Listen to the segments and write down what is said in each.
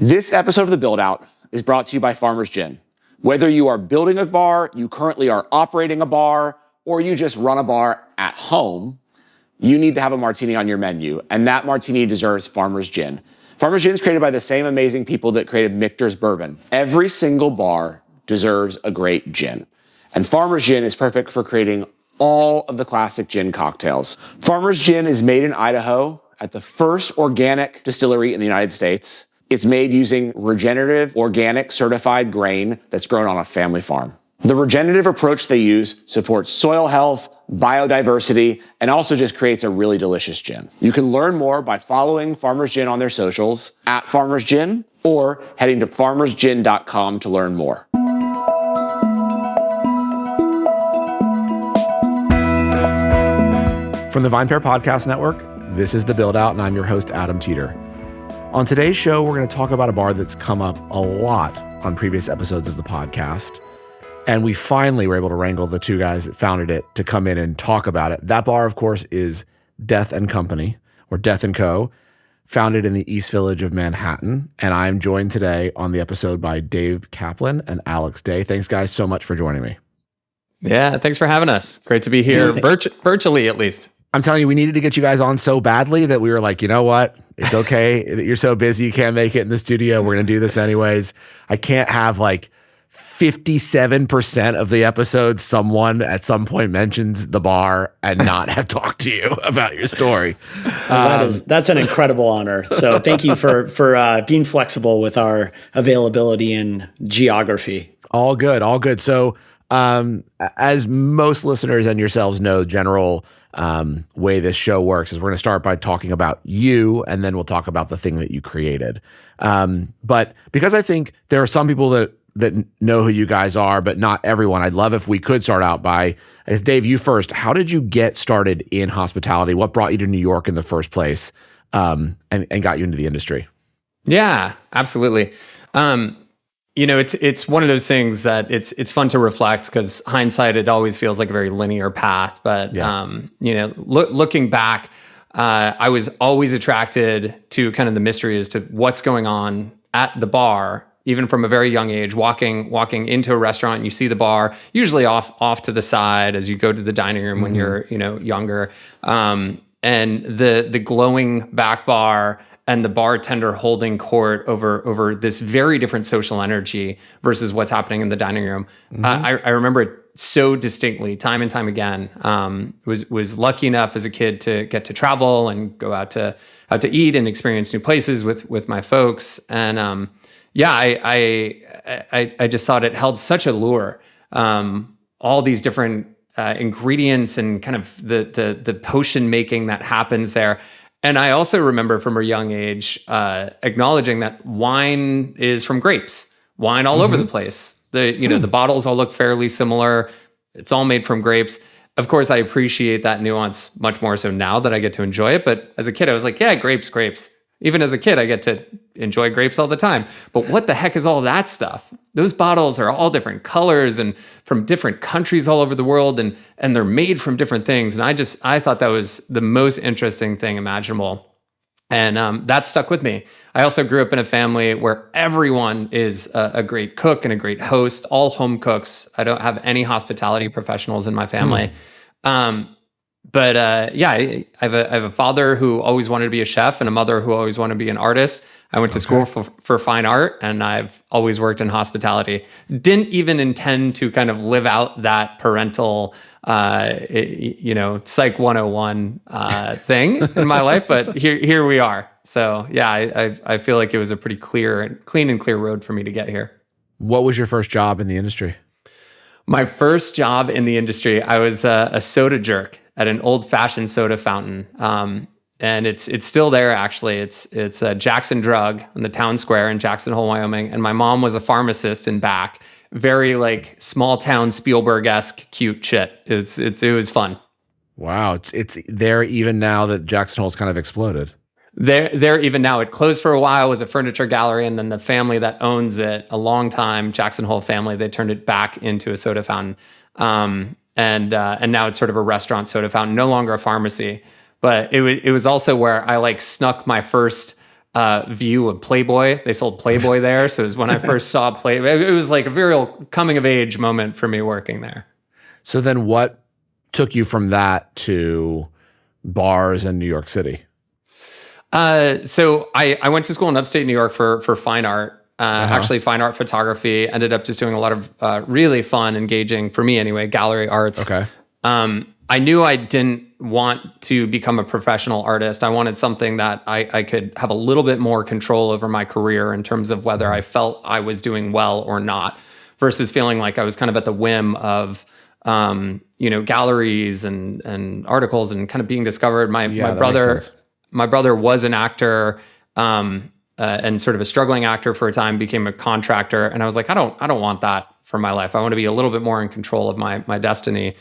This episode of the Buildout is brought to you by Farmers Gin. Whether you are building a bar, you currently are operating a bar, or you just run a bar at home, you need to have a martini on your menu, and that martini deserves Farmers Gin. Farmers Gin is created by the same amazing people that created Michter's Bourbon. Every single bar deserves a great gin, and Farmers Gin is perfect for creating all of the classic gin cocktails. Farmers Gin is made in Idaho at the first organic distillery in the United States. It's made using regenerative, organic, certified grain that's grown on a family farm. The regenerative approach they use supports soil health, biodiversity, and also just creates a really delicious gin. You can learn more by following Farmers Gin on their socials, at Farmers Gin, or heading to farmersgin.com to learn more. From the VinePair Podcast Network, this is The Buildout, and I'm your host, Adam Teeter. On today's show, we're going to talk about a bar that's come up a lot on previous episodes of the podcast. And we finally were able to wrangle the two guys that founded it to come in and talk about it. That bar, of course, is Death & Company, or Death & Co., founded in the East Village of Manhattan. And I'm joined today on the episode by Dave Kaplan and Alex Day. Thanks, guys, so much for joining me. Yeah, thanks for having us. Great to be here, virtually at least. I'm telling you, we needed to get you guys on so badly that we were like, you know what? It's okay that you're so busy you can't make it in the studio. We're going to do this anyways. I can't have like 57% of the episodes someone at some point mentions the bar and not have talked to you about your story. That's an incredible honor. So thank you for being flexible with our availability and geography. All good, all good. So as most listeners and yourselves know, general way this show works is we're going to start by talking about you, and then we'll talk about the thing that you created. But because I think there are some people that know who you guys are, but not everyone, I'd love if we could start out by, I guess, Dave, you first. How did you get started in hospitality? What brought you to New York in the first place, and got you into the industry? Yeah, absolutely. It's one of those things that it's fun to reflect because hindsight, it always feels like a very linear path. But, looking back, I was always attracted to kind of the mystery as to what's going on at the bar, even from a very young age, walking into a restaurant, and you see the bar, usually off to the side as you go to the dining room when you're, younger. And the glowing back bar and the bartender holding court over this very different social energy versus what's happening in the dining room. I remember it so distinctly, time and time again. Was lucky enough as a kid to get to travel and go out to eat and experience new places with my folks. And I just thought it held such a lure. All these different ingredients and kind of the potion making that happens there. And I also remember from a young age acknowledging that wine is from grapes, wine all over the place. The bottles all look fairly similar. It's all made from grapes. Of course, I appreciate that nuance much more so now that I get to enjoy it. But as a kid, I was like, yeah, grapes. Even as a kid, I get to enjoy grapes all the time. But what the heck is all that stuff? Those bottles are all different colors and from different countries all over the world, and they're made from different things. And I thought that was the most interesting thing imaginable. And that stuck with me. I also grew up in a family where everyone is a great cook and a great host, all home cooks. I don't have any hospitality professionals in my family. I have a father who always wanted to be a chef and a mother who always wanted to be an artist. I went to school for fine art, and I've always worked in hospitality. Didn't even intend to kind of live out that parental, Psych 101 thing in my life, but here we are. So yeah, I feel like it was a pretty clean and clear road for me to get here. What was your first job in the industry? My first job in the industry, I was a soda jerk at an old-fashioned soda fountain, and it's still there. Actually, it's a Jackson Drug in the town square in Jackson Hole, Wyoming. And my mom was a pharmacist in back. Very like small town Spielberg-esque cute shit. It was fun. Wow, it's there even now that Jackson Hole's kind of exploded. There even now. It closed for a while, was a furniture gallery, and then the family that owns it, a long time Jackson Hole family, they turned it back into a soda fountain. And now it's sort of a restaurant soda fountain, no longer a pharmacy. But it was also where I like snuck my first view of Playboy. They sold Playboy there. So it was when I first saw Playboy. It was like a real coming of age moment for me working there. So then what took you from that to bars in New York City? So I went to school in upstate New York for fine art. Actually, fine art photography. Ended up just doing a lot of really fun, engaging, for me anyway, gallery arts. Okay. I knew I didn't want to become a professional artist. I wanted something that I could have a little bit more control over my career in terms of whether I felt I was doing well or not, versus feeling like I was kind of at the whim of galleries and articles and kind of being discovered. My brother was an actor. And sort of a struggling actor for a time, became a contractor. And I was like, I don't want that for my life. I want to be a little bit more in control of my destiny.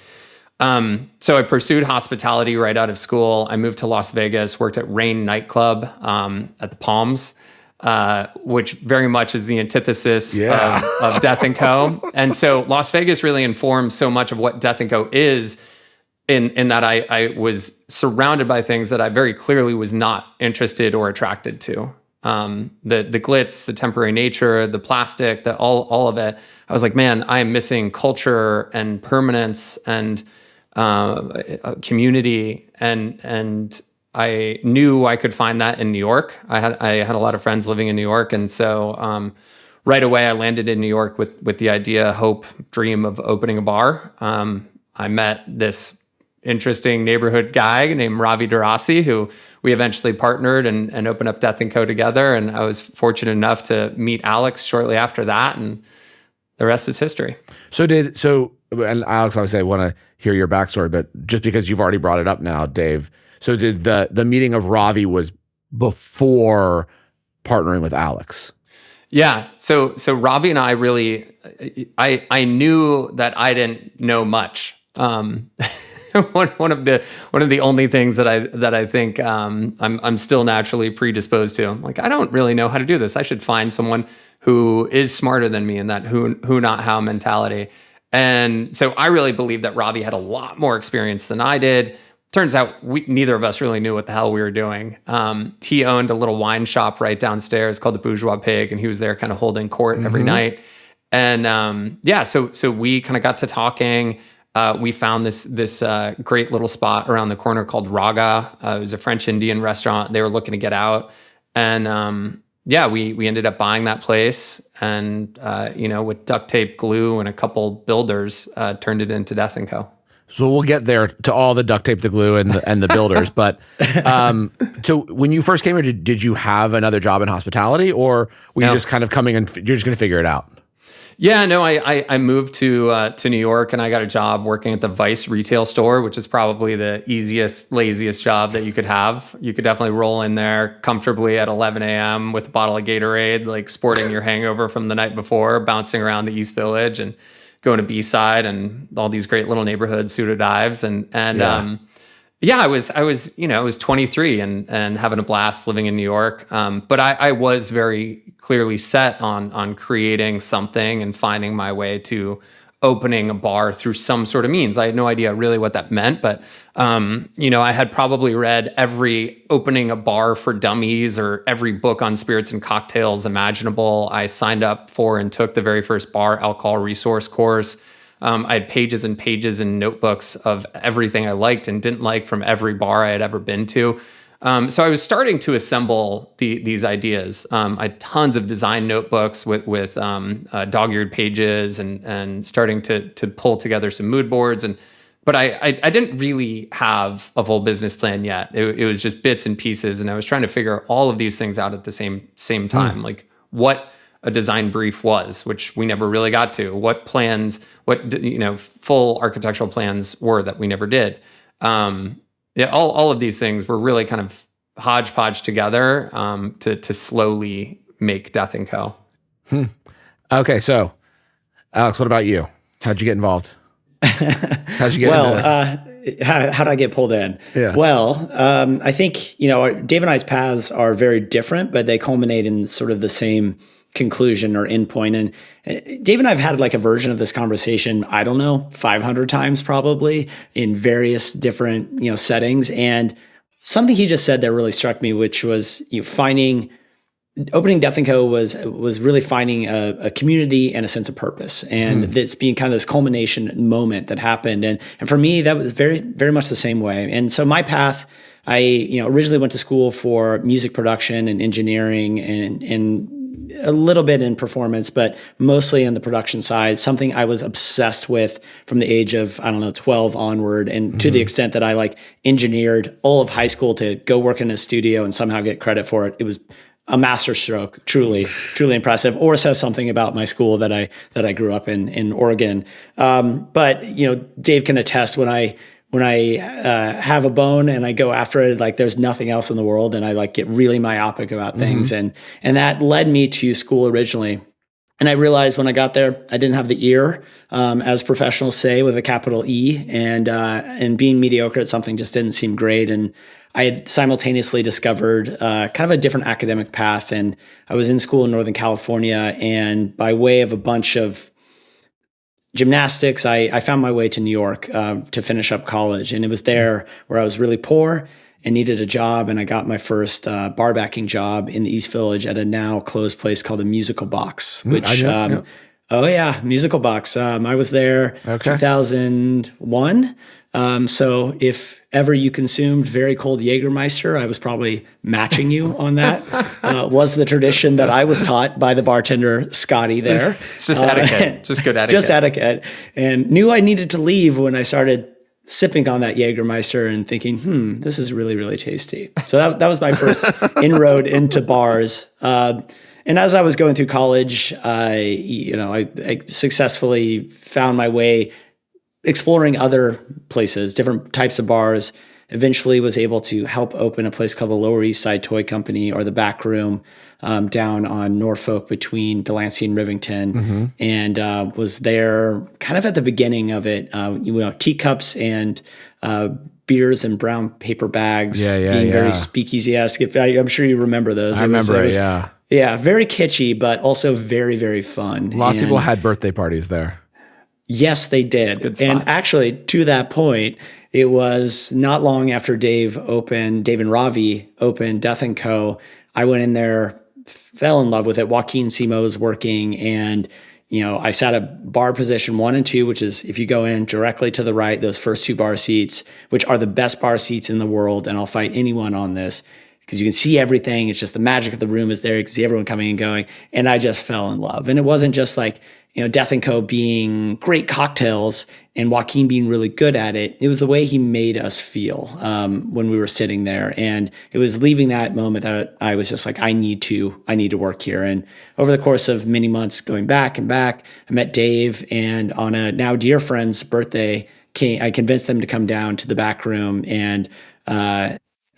So I pursued hospitality right out of school. I moved to Las Vegas, worked at Rain nightclub at the Palms, which very much is the antithesis of Death & Co. And so Las Vegas really informed so much of what Death & Co. is, in that I was surrounded by things that I very clearly was not interested or attracted to. The glitz, the temporary nature, the plastic, all of it. I was like, man, I am missing culture and permanence and community, and I knew I could find that in New York. I had a lot of friends living in New York, and so right away I landed in New York with the idea, hope, dream of opening a bar. I met this interesting neighborhood guy named Ravi Darasi, who we eventually partnered and opened up Death & Co. together. And I was fortunate enough to meet Alex shortly after that. And the rest is history. And Alex, obviously I want to hear your backstory, but just because you've already brought it up now, Dave. So did the meeting of Ravi was before partnering with Alex? Yeah. So Ravi and I really, I knew that I didn't know much. One of the only things that I think I'm still naturally predisposed to. I'm like, I don't really know how to do this. I should find someone who is smarter than me in that who not how mentality. And so I really believe that Ravi had a lot more experience than I did. Turns out neither of us really knew what the hell we were doing. He owned a little wine shop right downstairs called the Bourgeois Pig, and he was there kind of holding court every night. And so we kind of got to talking. We found this great little spot around the corner called Raga. It was a French Indian restaurant. They were looking to get out. And we ended up buying that place. And, with duct tape, glue, and a couple builders, turned it into Death & Co. So we'll get there to all the duct tape, the glue, and the builders. But so when you first came here, did you have another job in hospitality, or were you just kind of coming and you're just going to figure it out? Yeah, no, I moved to New York, and I got a job working at the Vice retail store, which is probably the easiest, laziest job that you could have. You could definitely roll in there comfortably at 11 a.m. with a bottle of Gatorade, like sporting your hangover from the night before, bouncing around the East Village and going to B-side and all these great little neighborhood pseudo dives. I was 23 and having a blast living in New York. But I was very clearly set on creating something and finding my way to opening a bar through some sort of means. I had no idea really what that meant, but I had probably read every opening a bar for dummies or every book on spirits and cocktails imaginable. I signed up for and took the very first bar alcohol resource course. I had pages and pages and notebooks of everything I liked and didn't like from every bar I had ever been to. So I was starting to assemble these ideas. I had tons of design notebooks with dog-eared pages and starting to pull together some mood boards. But I didn't really have a full business plan yet. It was just bits and pieces, and I was trying to figure all of these things out at the same time, like what a design brief was, which we never really got to. What plans, full architectural plans were that we never did. All of these things were really kind of hodgepodge together to slowly make Death & Co. Okay, so Alex, what about you? How'd you get involved? How'd you get into this? How did I get pulled in? Yeah. Well, I think, Dave and I's paths are very different, but they culminate in sort of the same conclusion or endpoint. And Dave and I have had like a version of this conversation, 500 times probably in various different, settings. And something he just said that really struck me, which was finding opening Death & Co. was really finding a community and a sense of purpose, and this being kind of this culmination moment that happened. And for me, that was very, very much the same way. And so my path, I originally went to school for music production and engineering and a little bit in performance, but mostly on the production side, something I was obsessed with from the age of, 12 onward. And to the extent that I engineered all of high school to go work in a studio and somehow get credit for it. It was a masterstroke, truly impressive, or says something about my school that I grew up in Oregon. But Dave can attest when I have a bone and I go after it, there's nothing else in the world, and I get really myopic about things, and that led me to school originally. And I realized when I got there, I didn't have the ear, as professionals say, with a capital E, and being mediocre at something just didn't seem great. And I had simultaneously discovered kind of a different academic path. And I was in school in Northern California, and by way of a bunch of gymnastics, I found my way to New York to finish up college. And it was there where I was really poor and needed a job. And I got my first bar backing job in the East Village at a now closed place called the Musical Box, which, oh yeah, Musical Box. I was there 2001. So if ever you consumed very cold Jägermeister, I was probably matching you on that. Was the tradition that I was taught by the bartender, Scotty, there. It's just etiquette, just good etiquette. Just etiquette. And knew I needed to leave when I started sipping on that Jägermeister and thinking, this is really, really tasty. So that was my first inroad into bars. And as I was going through college, I successfully found my way exploring other places, different types of bars. Eventually was able to help open a place called the Lower East Side Toy Company, or the Back Room, down on Norfolk between Delancey and Rivington, and was there kind of at the beginning of it. Teacups and beers and brown paper bags, being very speakeasy-esque. I'm sure you remember those. I remember it. Yeah, very kitschy, but also very, very fun. Lots of people had birthday parties there. Yes, they did. And actually, to that point, it was not long after Dave and Ravi opened Death & Co. I went in there, fell in love with it. Joaquin Simo was working, and I sat at bar position 1 and 2, which is if you go in directly to the right, those first 2 bar seats, which are the best bar seats in the world. And I'll fight anyone on this because you can see everything. It's just the magic of the room is there. You can see everyone coming and going. And I just fell in love. And it wasn't just Death & Co. being great cocktails and Joaquin being really good at it. It was the way he made us feel when we were sitting there. And it was leaving that moment that I was just I need to work here. And over the course of many months going back and back, I met Dave, and on a now dear friend's birthday, I convinced them to come down to the Back Room and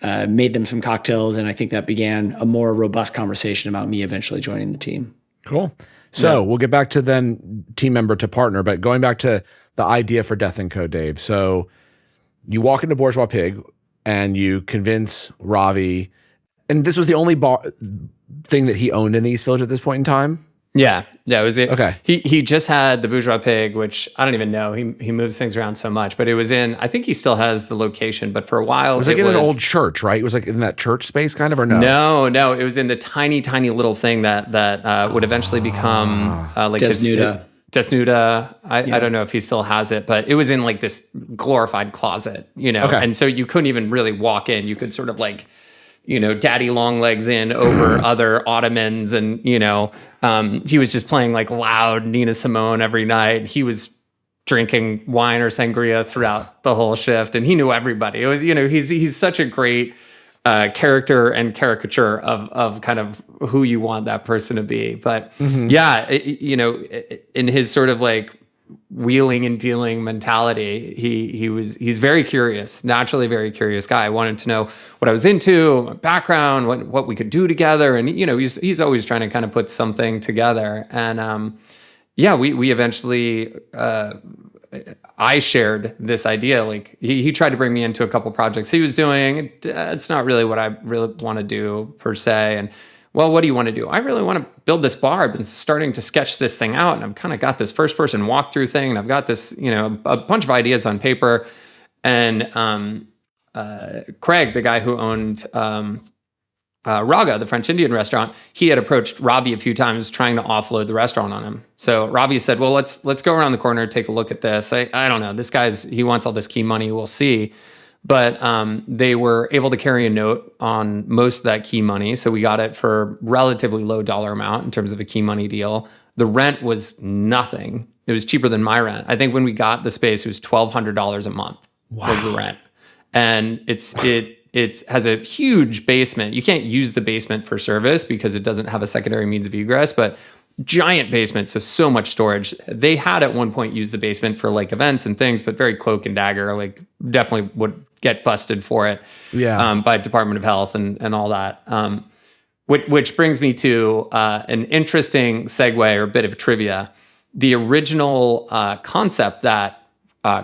made them some cocktails. And I think that began a more robust conversation about me eventually joining the team. Cool. So we'll get back to then team member to partner, but going back to the idea for Death & Co., Dave. So you walk into Bourgeois Pig and you convince Ravi, and this was the only bar thing that he owned in the East Village at this point in time? Yeah, it was it. Okay. He just had the Bourgeois Pig, which I don't even know. He moves things around so much, but it was in. I think he still has the location, but for a while it was in an old church, right? It was in that church space, kind of, or no? No, it was in the tiny little thing that would eventually become Desnuda. Desnuda. I don't know if he still has it, but it was in this glorified closet, Okay. And so you couldn't even really walk in. You could sort of daddy long legs in over other ottomans, and he was just playing loud Nina Simone every night. He was drinking wine or sangria throughout the whole shift, and he knew everybody. It was he's such a great character and caricature of kind of who you want that person to be. But in his sort of wheeling and dealing mentality, he's very curious, naturally very curious guy. I wanted to know what I was into, my background, what we could do together, and he's always trying to kind of put something together. And we eventually I shared this idea. He tried to bring me into a couple projects he was doing. It's not really what I really want to do per se. And well, what do you want to do? I really want to build this bar. I've been starting to sketch this thing out, and I've kind of got this first person walkthrough thing, and I've got this, a bunch of ideas on paper. And Craig, the guy who owned Raga, the French Indian restaurant, he had approached Ravi a few times trying to offload the restaurant on him. So Ravi said, well, let's go around the corner, take a look at this. I don't know. This he wants all this key money. We'll see. But they were able to carry a note on most of that key money. So we got it for relatively low dollar amount in terms of a key money deal. The rent was nothing. It was cheaper than my rent. I think when we got the space, it was $1,200 a month was the rent. And it has a huge basement. You can't use the basement for service because it doesn't have a secondary means of egress, but giant basement, so much storage. They had at one point used the basement for like events and things, but very cloak and dagger, like definitely would get busted for it by Department of Health and all that. Which brings me to an interesting segue or bit of trivia. The original concept that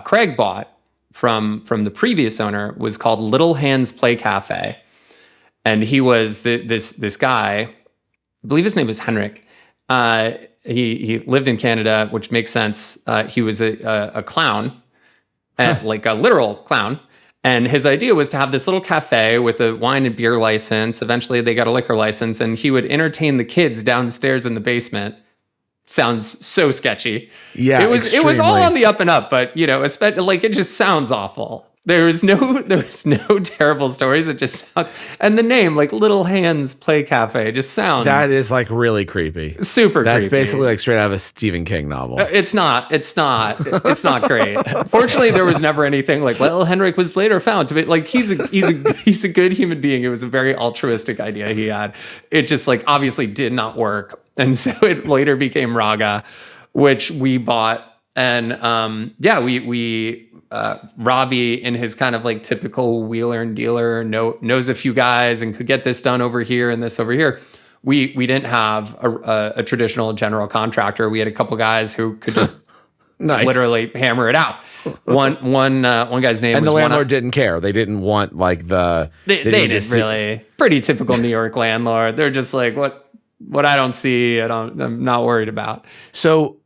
Craig bought from the previous owner was called Little Hands Play Cafe. And he was this guy, I believe his name was Henrik. He lived in Canada, which makes sense. He was a clown, like a literal clown. And his idea was to have this little cafe with a wine and beer license. Eventually they got a liquor license, and he would entertain the kids downstairs in the basement. Sounds so sketchy. Yeah, it was all on the up and up, but especially like it just sounds awful. There was no terrible stories. It just sounds, and the name, like Little Hands Play Cafe, just sounds. That is like really creepy. Super creepy. That's basically like straight out of a Stephen King novel. It's not great. Fortunately, there was never anything like, well, Henrik was later found to be like, he's a good human being. It was a very altruistic idea he had. It just like obviously did not work. And so it later became Raga, which we bought. And Ravi, in his kind of like typical wheeler and dealer, knows a few guys and could get this done over here and this over here. We didn't have a traditional general contractor. We had a couple guys who could just literally hammer it out. One guy's name and was the landlord didn't care. They didn't want like they didn't really. Pretty typical New York landlord. They're just like, what I don't see, I'm not worried about. So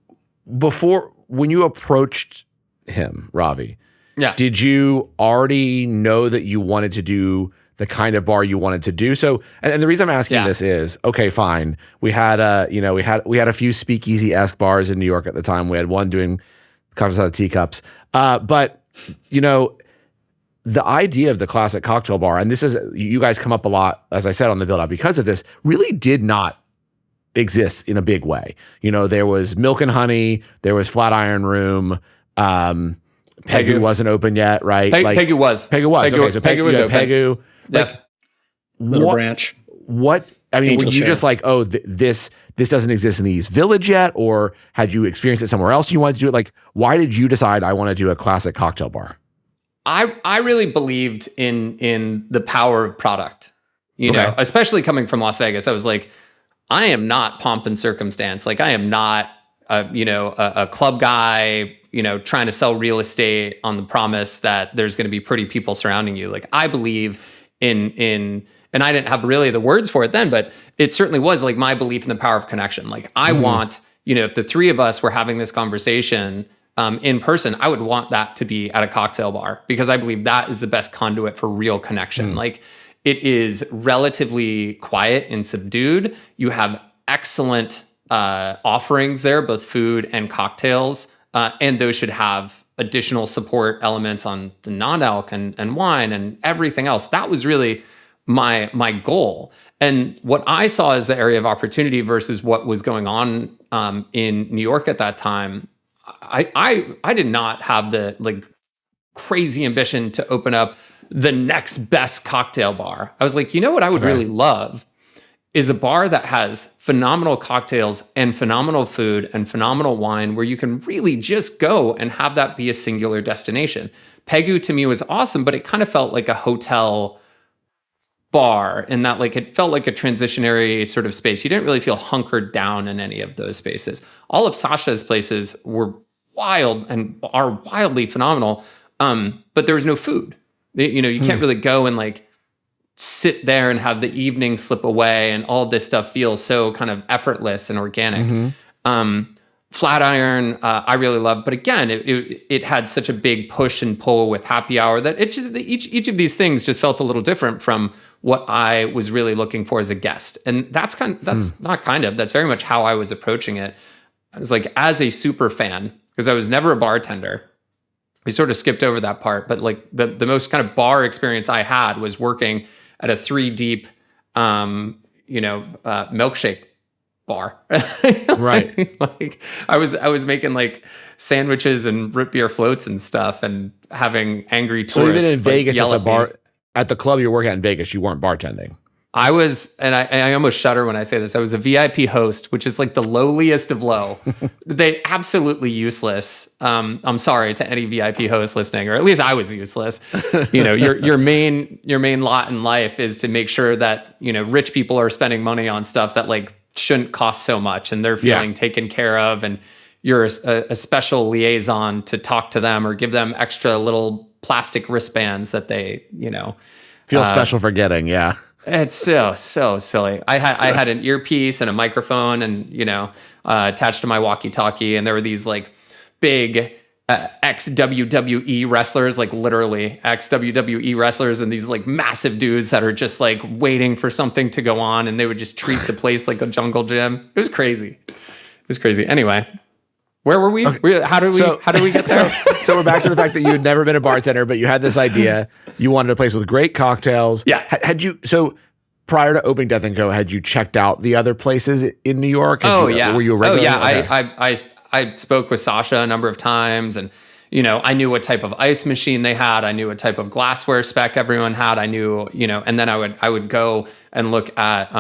when you approached him, Ravi, did you already know that you wanted to do the kind of bar you wanted to do? So, and the reason I'm asking this is, okay, fine. We had a few speakeasy-esque bars in New York at the time. We had one doing cocktails out of teacups. But the idea of the classic cocktail bar, and this is, you guys come up a lot, as I said, on the Buildout because of this, really did not exist in a big way. There was Milk and Honey, there was Flatiron Room, Pegu wasn't open yet, right? Pegu was. Okay, so Pegu was open. Pegu. Yep. Little Branch. What? I mean, Angel were you Share. just like, oh, this doesn't exist in the East Village yet? Or had you experienced it somewhere else you wanted to do it? Like, why did you decide I want to do a classic cocktail bar? I really believed in the power of product, especially coming from Las Vegas. I was like, I am not pomp and circumstance. Like I am not a club guy, trying to sell real estate on the promise that there's going to be pretty people surrounding you. Like I believe in, and I didn't have really the words for it then, but it certainly was like my belief in the power of connection. Like I want, if the three of us were having this conversation in person, I would want that to be at a cocktail bar because I believe that is the best conduit for real connection. Like it is relatively quiet and subdued. You have excellent offerings there, both food and cocktails, and those should have additional support elements on the non-alc and wine and everything else. That was really my goal. And what I saw as the area of opportunity versus what was going on in New York at that time, I did not have the like crazy ambition to open up the next best cocktail bar. I was like, what I would really love is a bar that has phenomenal cocktails and phenomenal food and phenomenal wine where you can really just go and have that be a singular destination. Pegu to me was awesome, but it kind of felt like a hotel bar in that like it felt like a transitionary sort of space. You didn't really feel hunkered down in any of those spaces. All of Sasha's places were wild and are wildly phenomenal, but there was no food. You can't really go and like sit there and have the evening slip away and all of this stuff feels so kind of effortless and organic. Flatiron, I really love, but again, it had such a big push and pull with happy hour that it just, each of these things just felt a little different from what I was really looking for as a guest. And that's that's very much how I was approaching it. I was like, as a super fan, because I was never a bartender. We sort of skipped over that part, but like the most kind of bar experience I had was working at a 3 Deep, milkshake bar. Right. Like I was making like sandwiches and root beer floats and stuff, and having angry tourists. So even in Vegas yell at the bar, me. at the club you work at in Vegas, you weren't bartending. I was, and I almost shudder when I say this, I was a VIP host, which is like the lowliest of low. They absolutely useless. I'm sorry to any VIP host listening, or at least I was useless. Your main lot in life is to make sure that, rich people are spending money on stuff that like shouldn't cost so much, and they're feeling taken care of, and you're a special liaison to talk to them or give them extra little plastic wristbands that they, Feel special for getting, yeah. It's so silly. I had an earpiece and a microphone, and attached to my walkie-talkie, and there were these like big ex-WWE wrestlers, like literally ex-WWE wrestlers, and these like massive dudes that are just like waiting for something to go on, and they would just treat the place like a jungle gym. It was crazy. Anyway, where were we? Okay. How did we get there? So we're back to the fact that you had never been a bartender, but you had this idea. You wanted a place with great cocktails. Yeah. So prior to opening Death & Co., had you checked out the other places in New York? Were you a regular? Oh, yeah. Okay. I spoke with Sasha a number of times, and, I knew what type of ice machine they had. I knew what type of glassware spec everyone had. I knew, and then I would go and look at,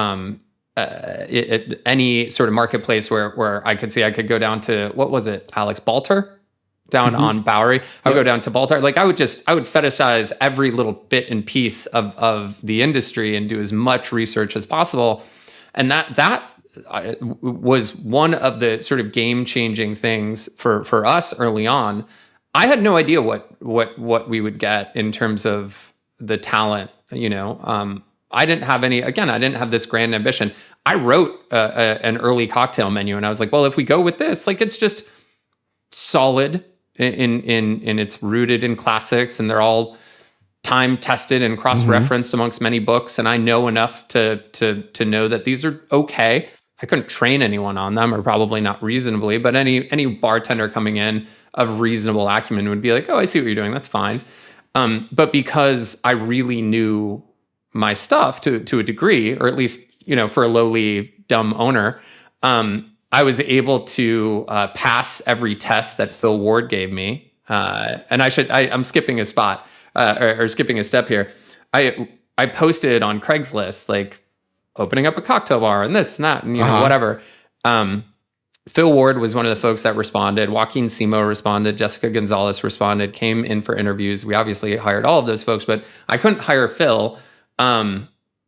any sort of marketplace where I could see I could go down to, what was it, Alex Balter down on Bowery. I would go down to Balter. Like I would fetishize every little bit and piece of the industry and do as much research as possible. And that was one of the sort of game-changing things for us early on. I had no idea what we would get in terms of the talent, I didn't have this grand ambition. I wrote an early cocktail menu, and I was like, well, if we go with this, like it's just solid in it's rooted in classics, and they're all time tested and cross-referenced amongst many books, and I know enough to know that these are okay. I couldn't train anyone on them, or probably not reasonably, but any bartender coming in of reasonable acumen would be like, oh, I see what you're doing, that's fine. But because I really knew my stuff to a degree, or at least, for a lowly, dumb owner, I was able to pass every test that Phil Ward gave me. And I'm skipping a spot or skipping a step here. I posted on Craigslist, like opening up a cocktail bar and this and that and whatever. Phil Ward was one of the folks that responded. Joaquin Simo responded. Jessica Gonzalez responded, came in for interviews. We obviously hired all of those folks, but I couldn't hire Phil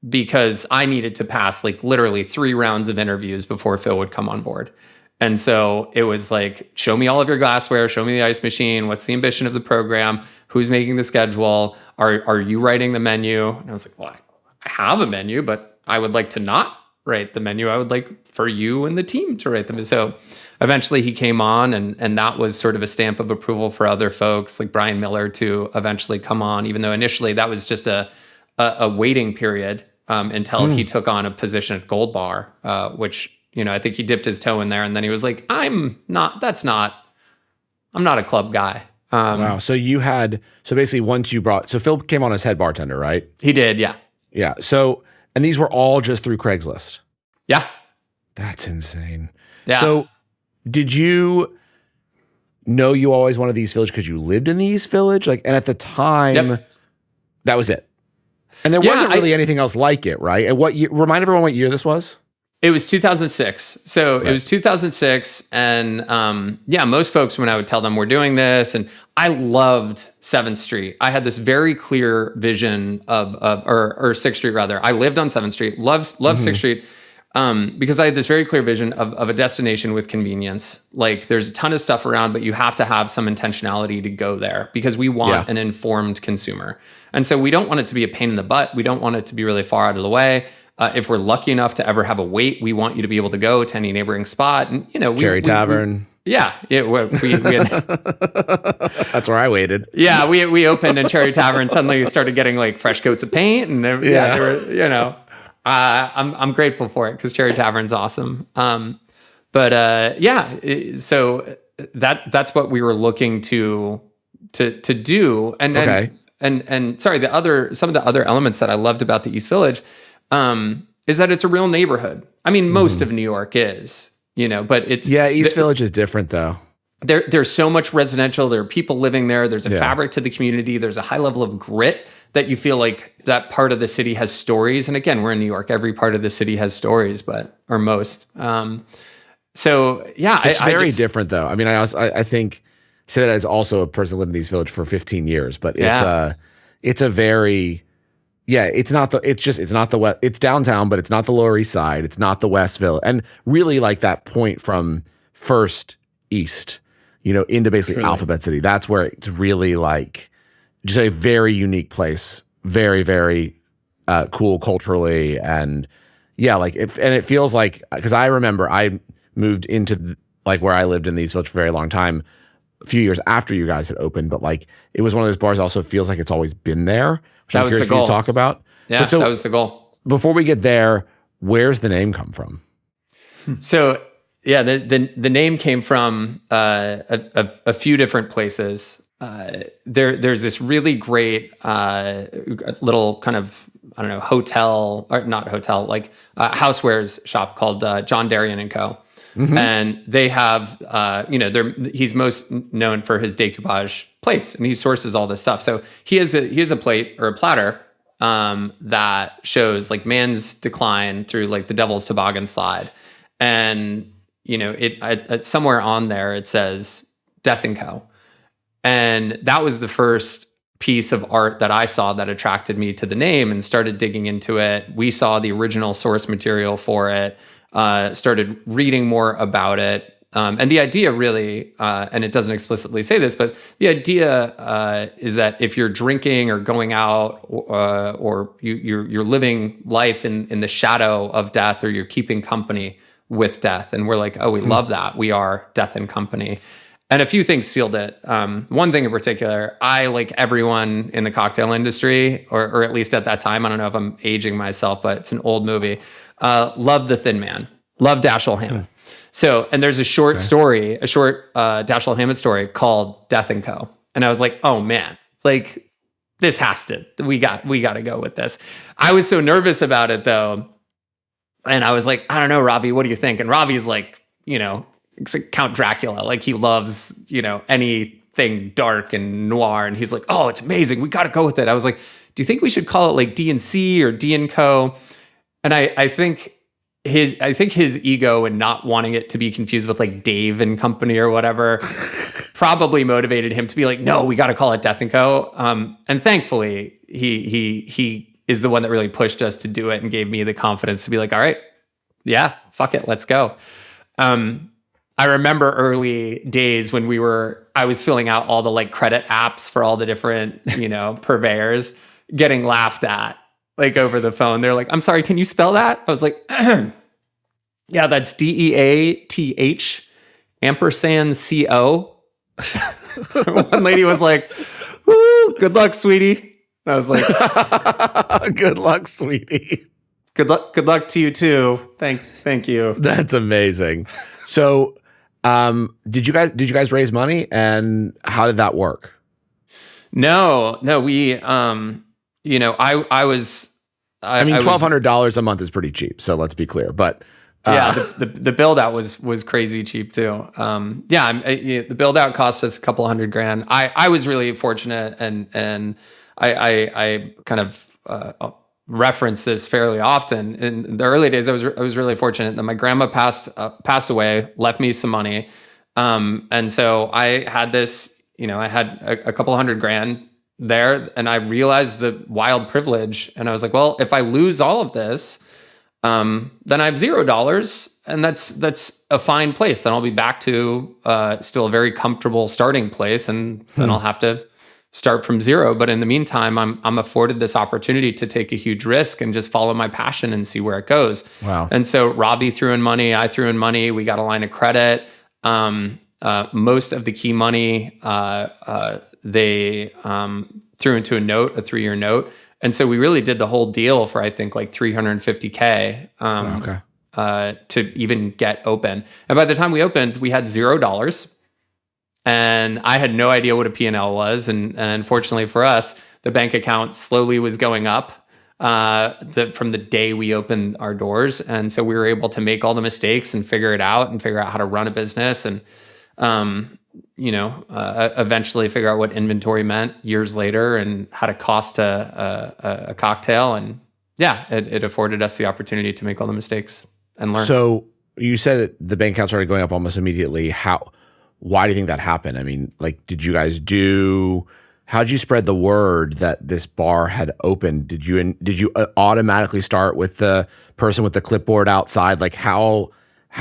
because I needed to pass like literally 3 rounds of interviews before Phil would come on board. And so it was like, show me all of your glassware, show me the ice machine, what's the ambition of the program, who's making the schedule, are you writing the menu? And I was like, well, I have a menu, but I would like to not write the menu. I would like for you and the team to write them. So eventually he came on, and that was sort of a stamp of approval for other folks like Brian Miller to eventually come on, even though initially that was just a waiting period until he took on a position at Gold Bar, which, I think he dipped his toe in there, and then he was like, I'm not a club guy. Wow. So basically so Phil came on as head bartender, right? He did. Yeah. Yeah. So, and these were all just through Craigslist. Yeah. That's insane. Yeah. So did you know you always wanted the East Village because you lived in the East Village? Like, and at the time, that was it. And there wasn't really anything else like it, right? And what year, remind everyone what year this was? It was 2006. So It was 2006. And most folks, when I would tell them we're doing this, and I loved 7th Street. I had this very clear vision or 6th Street rather. I lived on 7th Street, loved 6th Street. Because I had this very clear vision of a destination with convenience. Like there's a ton of stuff around, but you have to have some intentionality to go there because we want an informed consumer. And so we don't want it to be a pain in the butt. We don't want it to be really far out of the way. If we're lucky enough to ever have a wait, we want you to be able to go to any neighboring spot. And, Cherry Tavern. Yeah, we had, That's where I waited. yeah, we opened in Cherry Tavern. Suddenly, we started getting like fresh coats of paint, and there were, I'm grateful for it because Cherry Tavern's awesome. So that's what we were looking to do, and Okay. and sorry, some of the other elements that I loved about the East Village, is that it's a real neighborhood. I mean, most of New York is. But it's East Village is different though. There's so much residential. There are people living there. There's a fabric to the community. There's a high level of grit that you feel like that part of the city has stories. And again, we're in New York. Every part of the city has stories, or most. It's very different though. I mean, I think say that as also a person who lived in East Village for 15 years, but it's a very it's not the West. It's downtown, but it's not the Lower East Side. It's not the West Village, and really like that point from First East, into basically Alphabet City. That's where it's really like just a very unique place, very very cool culturally, and it feels like, because I remember I moved into like where I lived in the East Village for a very long time, a few years after you guys had opened, but like it was one of those bars also feels like it's always been there, which I'm curious for you to talk about. Yeah, that was the goal. Before we get there, where's the name come from? So the name came from a few different places. There's this really great little kind of, I don't know, hotel, or not hotel, like housewares shop called John Darien and Co. Mm-hmm. And they have, he's most known for his decoupage plates, and he sources all this stuff. So he has a plate or a platter that shows like man's decline through like the Devil's Toboggan slide, and it somewhere on there it says Death and Co. And that was the first piece of art that I saw that attracted me to the name, and started digging into it. We saw the original source material for it. Started reading more about it. And the idea really, and it doesn't explicitly say this, but the idea is that if you're drinking or going out, or you're living life in the shadow of death, or you're keeping company with death. And we're like, oh, we love that. We are Death and Company. And a few things sealed it. One thing in particular, I, like everyone in the cocktail industry, or at least at that time, I don't know if I'm aging myself, but it's an old movie, loved The Thin Man, loved Dashiell Hammett. So, and there's a short story, Dashiell Hammett story called Death and Co. And I was like, oh man, like we got to go with this. I was so nervous about it though. And I was like, I don't know, Ravi, what do you think? And Ravi's like, it's like Count Dracula. Like he loves, anything dark and noir. And he's like, oh, it's amazing. We got to go with it. I was like, do you think we should call it like D&C or D & Co? And I think his ego and not wanting it to be confused with like Dave and Company or whatever probably motivated him to be like, no, we got to call it Death and Co. And thankfully he is the one that really pushed us to do it and gave me the confidence to be like, all right, yeah, fuck it, let's go. I remember early days when I was filling out all the like credit apps for all the different, purveyors, getting laughed at like over the phone. They're like, I'm sorry, can you spell that? I was like, yeah, that's DEATH &CO. One lady was like, woo, good luck, sweetie. I was like, good luck, sweetie. Good luck to you too. Thank you. That's amazing. So, did you guys raise money, and how did that work? No, we, I mean, $1,200 a month is pretty cheap. So let's be clear, but the build out was crazy cheap too. The build out cost us $200,000. I was really fortunate, and I kind of reference this fairly often. In the early days, I was really fortunate that my grandma passed away, left me some money, and so I had this. I had a $200,000 there, and I realized the wild privilege, and I was like, well, if I lose all of this, then I have $0, and that's a fine place. Then I'll be back to still a very comfortable starting place, and then I'll have to start from zero. But in the meantime, I'm afforded this opportunity to take a huge risk and just follow my passion and see where it goes. Wow. And so Ravi threw in money, I threw in money, we got a line of credit. And most of the key money they threw into a note, a 3-year note. And so we really did the whole deal for, I think, like $350K to even get open. And by the time we opened, we had $0. And I had no idea what a P&L was. And fortunately for us, the bank account slowly was going up from the day we opened our doors. And so we were able to make all the mistakes and figure it out and figure out how to run a business and, eventually figure out what inventory meant years later and how to cost a cocktail. And yeah, it afforded us the opportunity to make all the mistakes and learn. So you said the bank account started going up almost immediately. Why do you think that happened? I mean, like, how'd you spread the word that this bar had opened? Did you automatically start with the person with the clipboard outside? Like, how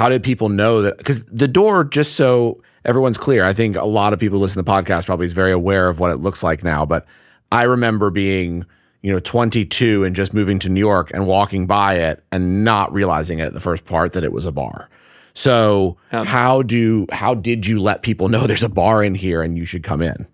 did people know that? Because the door, just so everyone's clear, I think a lot of people who listen to the podcast probably is very aware of what it looks like now. But I remember being, 22 and just moving to New York and walking by it and not realizing it at the first part that it was a bar. So how did you let people know there's a bar in here and you should come in?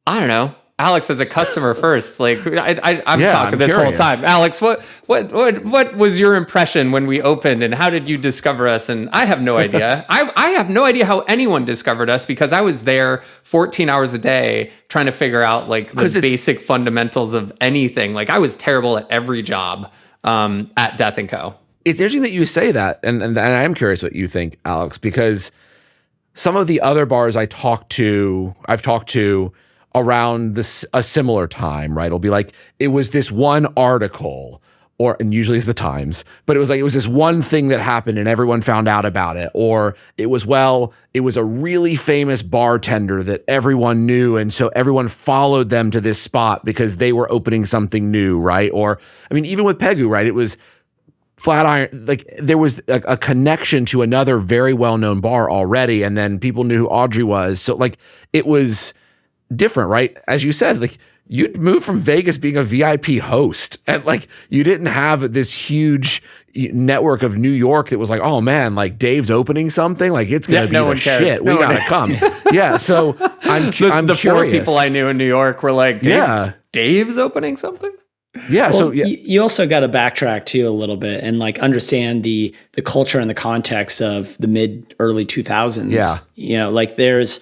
I don't know. Alex, as a customer first, like I'm talking this curious. whole time. Alex, what was your impression when we opened, and how did you discover us? And I have no idea. I have no idea how anyone discovered us because I was there 14 hours a day trying to figure out like the basic fundamentals of anything. Like I was terrible at every job at Death & Co. It's interesting that you say that, and I am curious what you think, Alex, because some of the other bars I've talked to around a similar time, right? It'll be like, it was this one article, and usually it's the Times, but it was this one thing that happened and everyone found out about it. Or it was a really famous bartender that everyone knew. And so everyone followed them to this spot because they were opening something new, right? Or, I mean, even with Pegu, right? It was Flatiron, like there was a connection to another very well-known bar already. And then people knew who Audrey was. So like, it was different, right? As you said, like you'd moved from Vegas being a VIP host and like you didn't have this huge network of New York that was like, oh man, like Dave's opening something, like it's gonna be the shit. We gotta come. Yeah. So I'm the curious. 4 people I knew in New York were like, Dave's opening something? Yeah. Well, so you also got to backtrack too a little bit and like understand the culture and the context of the early 2000s. Yeah. Like there's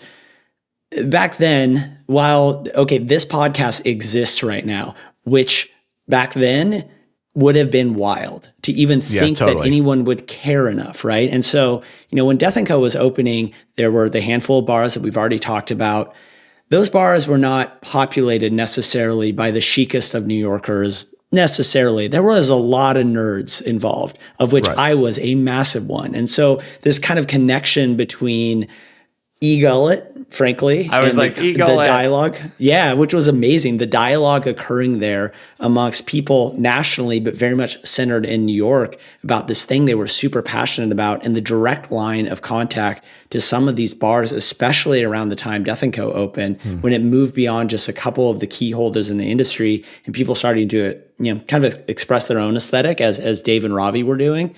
back then, this podcast exists right now, which back then would have been wild to even think that anyone would care enough, right? And so, when Death & Co. was opening, there were the handful of bars that we've already talked about. Those bars were not populated necessarily by the chicest of New Yorkers necessarily. There was a lot of nerds involved, of which I was a massive one. And so this kind of connection between E-Gullet, frankly. I was like, E-Gullet. The dialogue. Yeah, which was amazing. The dialogue occurring there amongst people nationally, but very much centered in New York about this thing they were super passionate about, and the direct line of contact to some of these bars, especially around the time Death & Co. opened, when it moved beyond just a couple of the key holders in the industry and people starting to kind of express their own aesthetic as Dave and Ravi were doing.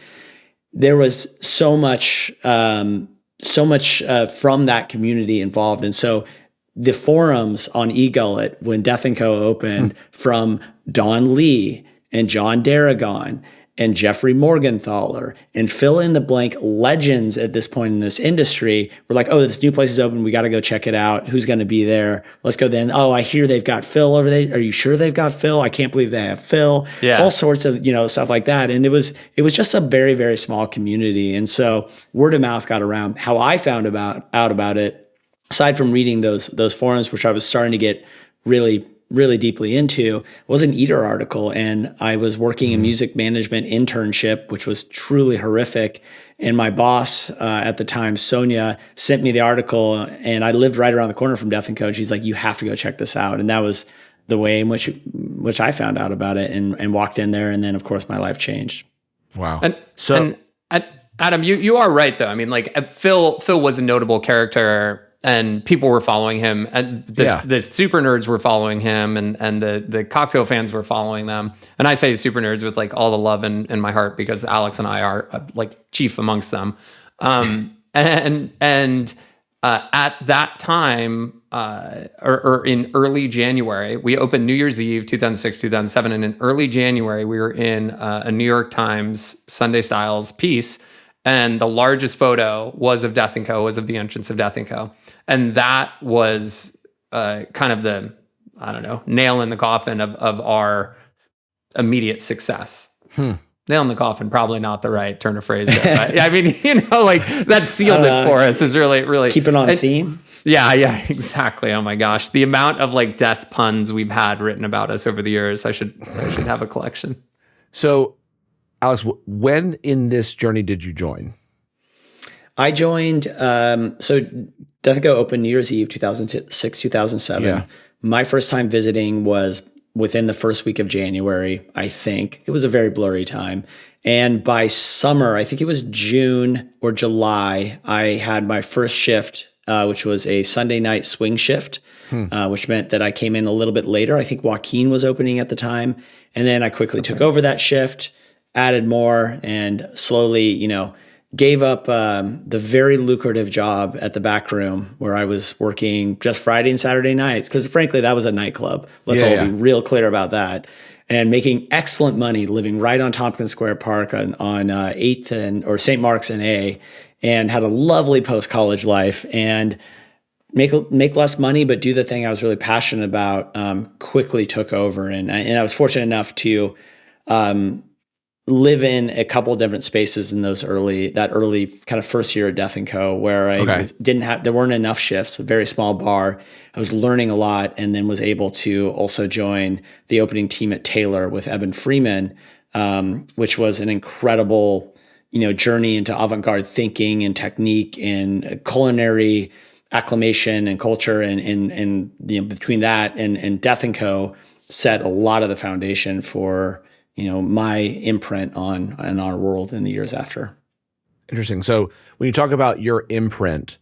There was so much from that community involved. And so the forums on E-Gullet when Death & Co. opened from Don Lee and John Darragon and Jeffrey Morgenthaler and fill in the blank legends at this point in this industry were like, oh, this new place is open. We got to go check it out. Who's going to be there? Let's go then. Oh, I hear they've got Phil over there. Are you sure they've got Phil? I can't believe they have Phil. Yeah. All sorts of, stuff like that. And it was just a very, very small community. And so word of mouth got around. How I found out about it, aside from reading those forums, which I was starting to get really deeply into, was an Eater article. And I was working a music management internship, which was truly horrific. And my boss at the time, Sonia, sent me the article, and I lived right around the corner from Death & Co. She's like, you have to go check this out. And that was the way in which I found out about it and walked in there. And then, of course, my life changed. Wow. And Adam, you are right, though. I mean, like Phil was a notable character, and people were following him, and the super nerds were following him, and the cocktail fans were following them. And I say super nerds with like all the love in my heart, because Alex and I are like chief amongst them. And at that time, or in early January, we opened New Year's Eve, 2006, 2007. And in early January, we were in a New York Times Sunday Styles piece. And the largest photo was of Death & Co., was of the entrance of Death & Co. And that was kind of the, I don't know, nail in the coffin of our immediate success. Nail in the coffin, probably not the right turn of phrase there. But I mean, like that sealed it for us is really. Keep it on theme. Yeah, exactly. Oh my gosh. The amount of like death puns we've had written about us over the years, I should have a collection. So, Alex, when in this journey did you join? I joined, so Death & Co. opened New Year's Eve, 2006, 2007. Yeah. My first time visiting was within the first week of January, I think. It was a very blurry time. And by summer, I think it was June or July, I had my first shift, which was a Sunday night swing shift, which meant that I came in a little bit later. I think Joaquin was opening at the time. And then I quickly took over that shift, added more, and slowly, gave up the very lucrative job at the back room where I was working just Friday and Saturday nights. Because frankly, that was a nightclub. Let's all be real clear about that. And making excellent money living right on Tompkins Square Park on 8th or St. Mark's and A, and had a lovely post-college life and make less money, but do the thing I was really passionate about. Quickly took over. And I was fortunate enough to live in a couple of different spaces in that early kind of first year at Death & Co. where there weren't enough shifts, a very small bar. I was learning a lot, and then was able to also join the opening team at Taylor with Eben Freeman, which was an incredible, journey into avant-garde thinking and technique and culinary acclimation and culture. And between that and Death & Co. set a lot of the foundation for my imprint on our world in the years after. Interesting. So when you talk about your imprint,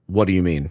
what do you mean?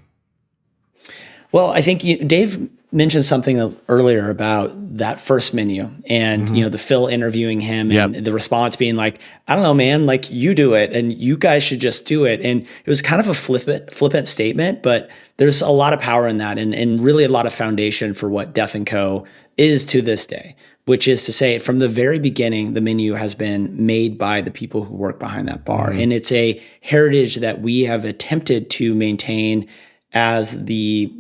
Well, I think Dave mentioned something earlier about that first menu and, the Phil interviewing him and the response being like, I don't know, man, like you do it and you guys should just do it. And it was kind of a flippant statement, but there's a lot of power in that and really a lot of foundation for what Death & Co. is to this day. Which is to say, from the very beginning, the menu has been made by the people who work behind that bar. And it's a heritage that we have attempted to maintain as the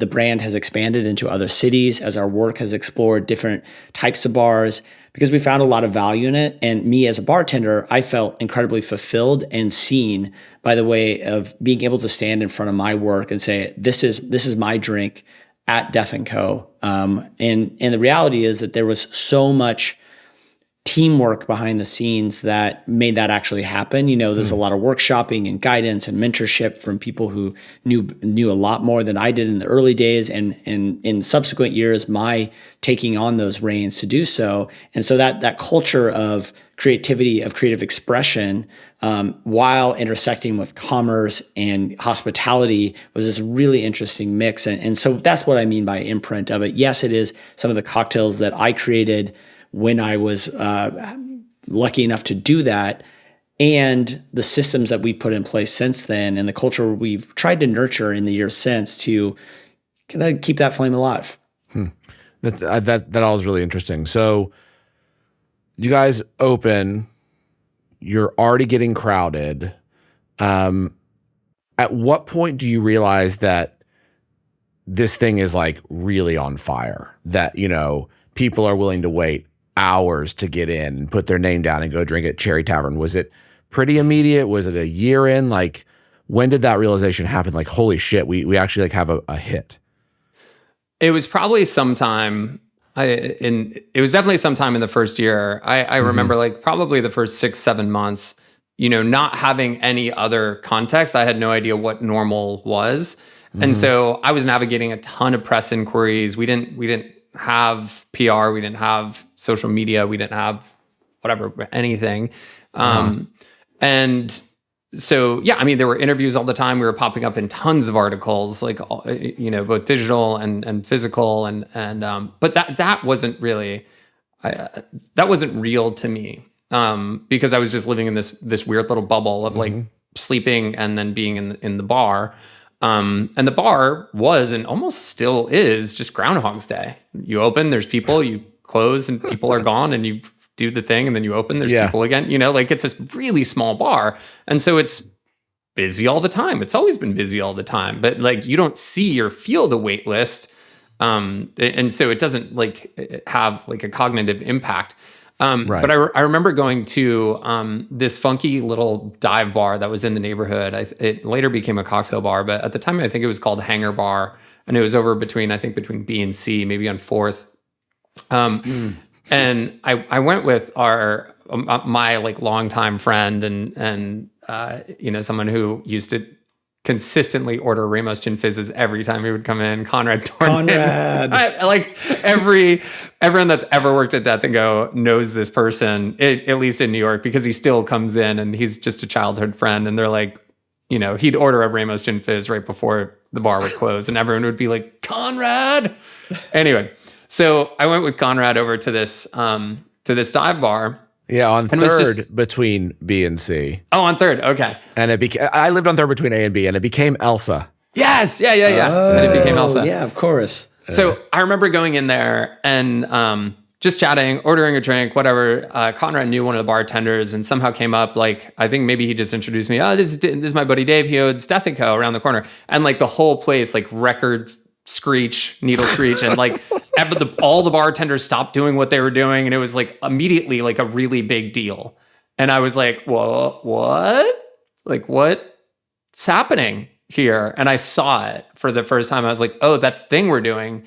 brand has expanded into other cities, as our work has explored different types of bars, because we found a lot of value in it. And me as a bartender, I felt incredibly fulfilled and seen by the way of being able to stand in front of my work and say, this is my drink at Death & Co. And the reality is that there was so much teamwork behind the scenes that made that actually happen. There's a lot of workshopping and guidance and mentorship from people who knew a lot more than I did in the early days, and in subsequent years, my taking on those reins to do so. And so that culture of creativity, of creative expression, while intersecting with commerce and hospitality was this really interesting mix. And so that's what I mean by imprint of it. Yes, it is some of the cocktails that I created when I was lucky enough to do that, and the systems that we put in place since then, and the culture we've tried to nurture in the years since to kind of keep that flame alive. That all is really interesting. So you guys open, you're already getting crowded. At what point do you realize that this thing is like really on fire? That, people are willing to wait hours to get in and put their name down and go drink at Cherry Tavern? Was it pretty immediate? Was it a year in? Like, when did that realization happen? Like, holy shit, we actually like have a hit. It was probably sometime it was definitely sometime in the first year. I remember like probably the first 6-7 months, not having any other context. I had no idea what normal was. And so I was navigating a ton of press inquiries. We didn't have PR, we didn't have social media, we didn't have anything. And so, there were interviews all the time. We were popping up in tons of articles, like, both digital and physical. But that wasn't really, that wasn't real to me. Because I was just living in this weird little bubble of like sleeping and then being in the bar. And the bar was and almost still is just Groundhog's Day. You open, there's people, you close and people are gone, and you do the thing and then you open, there's people again. Like it's this really small bar. And so it's busy all the time. It's always been busy all the time, but like you don't see or feel the wait list. And so it doesn't like have like a cognitive impact. But I remember going to this funky little dive bar that was in the neighborhood. It later became a cocktail bar, but at the time I think it was called Hangar Bar, and it was over between B and C, maybe on 4th. And I went with my like longtime friend and someone who used to consistently order Ramos Gin Fizzes every time he would come in. Conrad Tornman. Like everyone that's ever worked at Death and Go knows this person, at least in New York, because he still comes in and he's just a childhood friend. And they're like, he'd order a Ramos Gin Fizz right before the bar would close, and everyone would be like, Conrad. Anyway, so I went with Conrad over to this dive bar. Yeah, on 3rd between B and C. Oh, on 3rd. Okay. And I lived on 3rd between A and B, and it became Elsa. Yes. Yeah. And it became Elsa. Yeah, of course. So I remember going in there and just chatting, ordering a drink, whatever. Conrad knew one of the bartenders and somehow came up, like, I think maybe he just introduced me. Oh, this is my buddy Dave. He owns Death & Co. around the corner. And like the whole place, like records needle screech, and like all the bartenders stopped doing what they were doing, and it was like immediately like a really big deal. And I was like, well, what? Like, what's happening here? And I saw it for the first time. I was like, oh, that thing we're doing,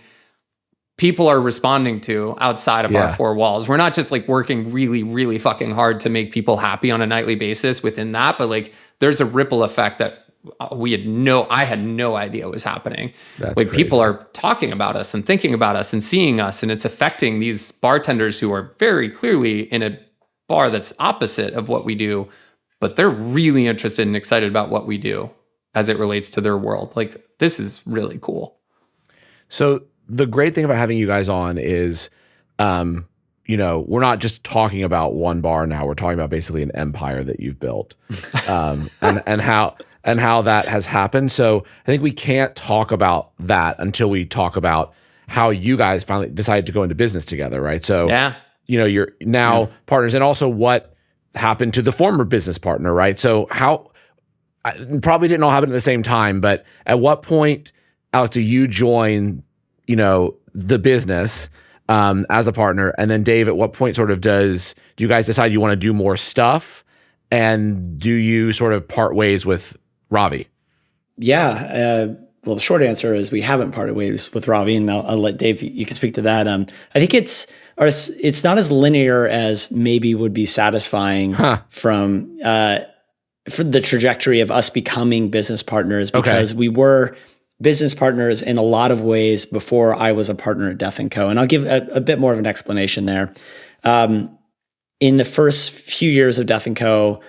people are responding to outside of our 4 walls. We're not just like working really, really fucking hard to make people happy on a nightly basis within that, but like there's a ripple effect that I had no idea was happening. That's like crazy. People are talking about us and thinking about us and seeing us, and it's affecting these bartenders who are very clearly in a bar that's opposite of what we do, but they're really interested and excited about what we do as it relates to their world. Like, this is really cool. So the great thing about having you guys on is, we're not just talking about one bar now. We're talking about basically an empire that you've built, and how that has happened. So I think we can't talk about that until we talk about how you guys finally decided to go into business together, right? So, you're now partners, and also what happened to the former business partner, right? So probably didn't all happen at the same time, but at what point, Alex, do you join, the business as a partner? And then Dave, at what point do you guys decide you want to do more stuff? And do you sort of part ways with Ravi? Yeah. Well, the short answer is we haven't parted ways with Ravi, and I'll let Dave, you can speak to that. I think it's not as linear as maybe would be satisfying from for the trajectory of us becoming business partners, because we were business partners in a lot of ways before I was a partner at Death & Co. And I'll give a bit more of an explanation there. In the first few years of Death & Co.,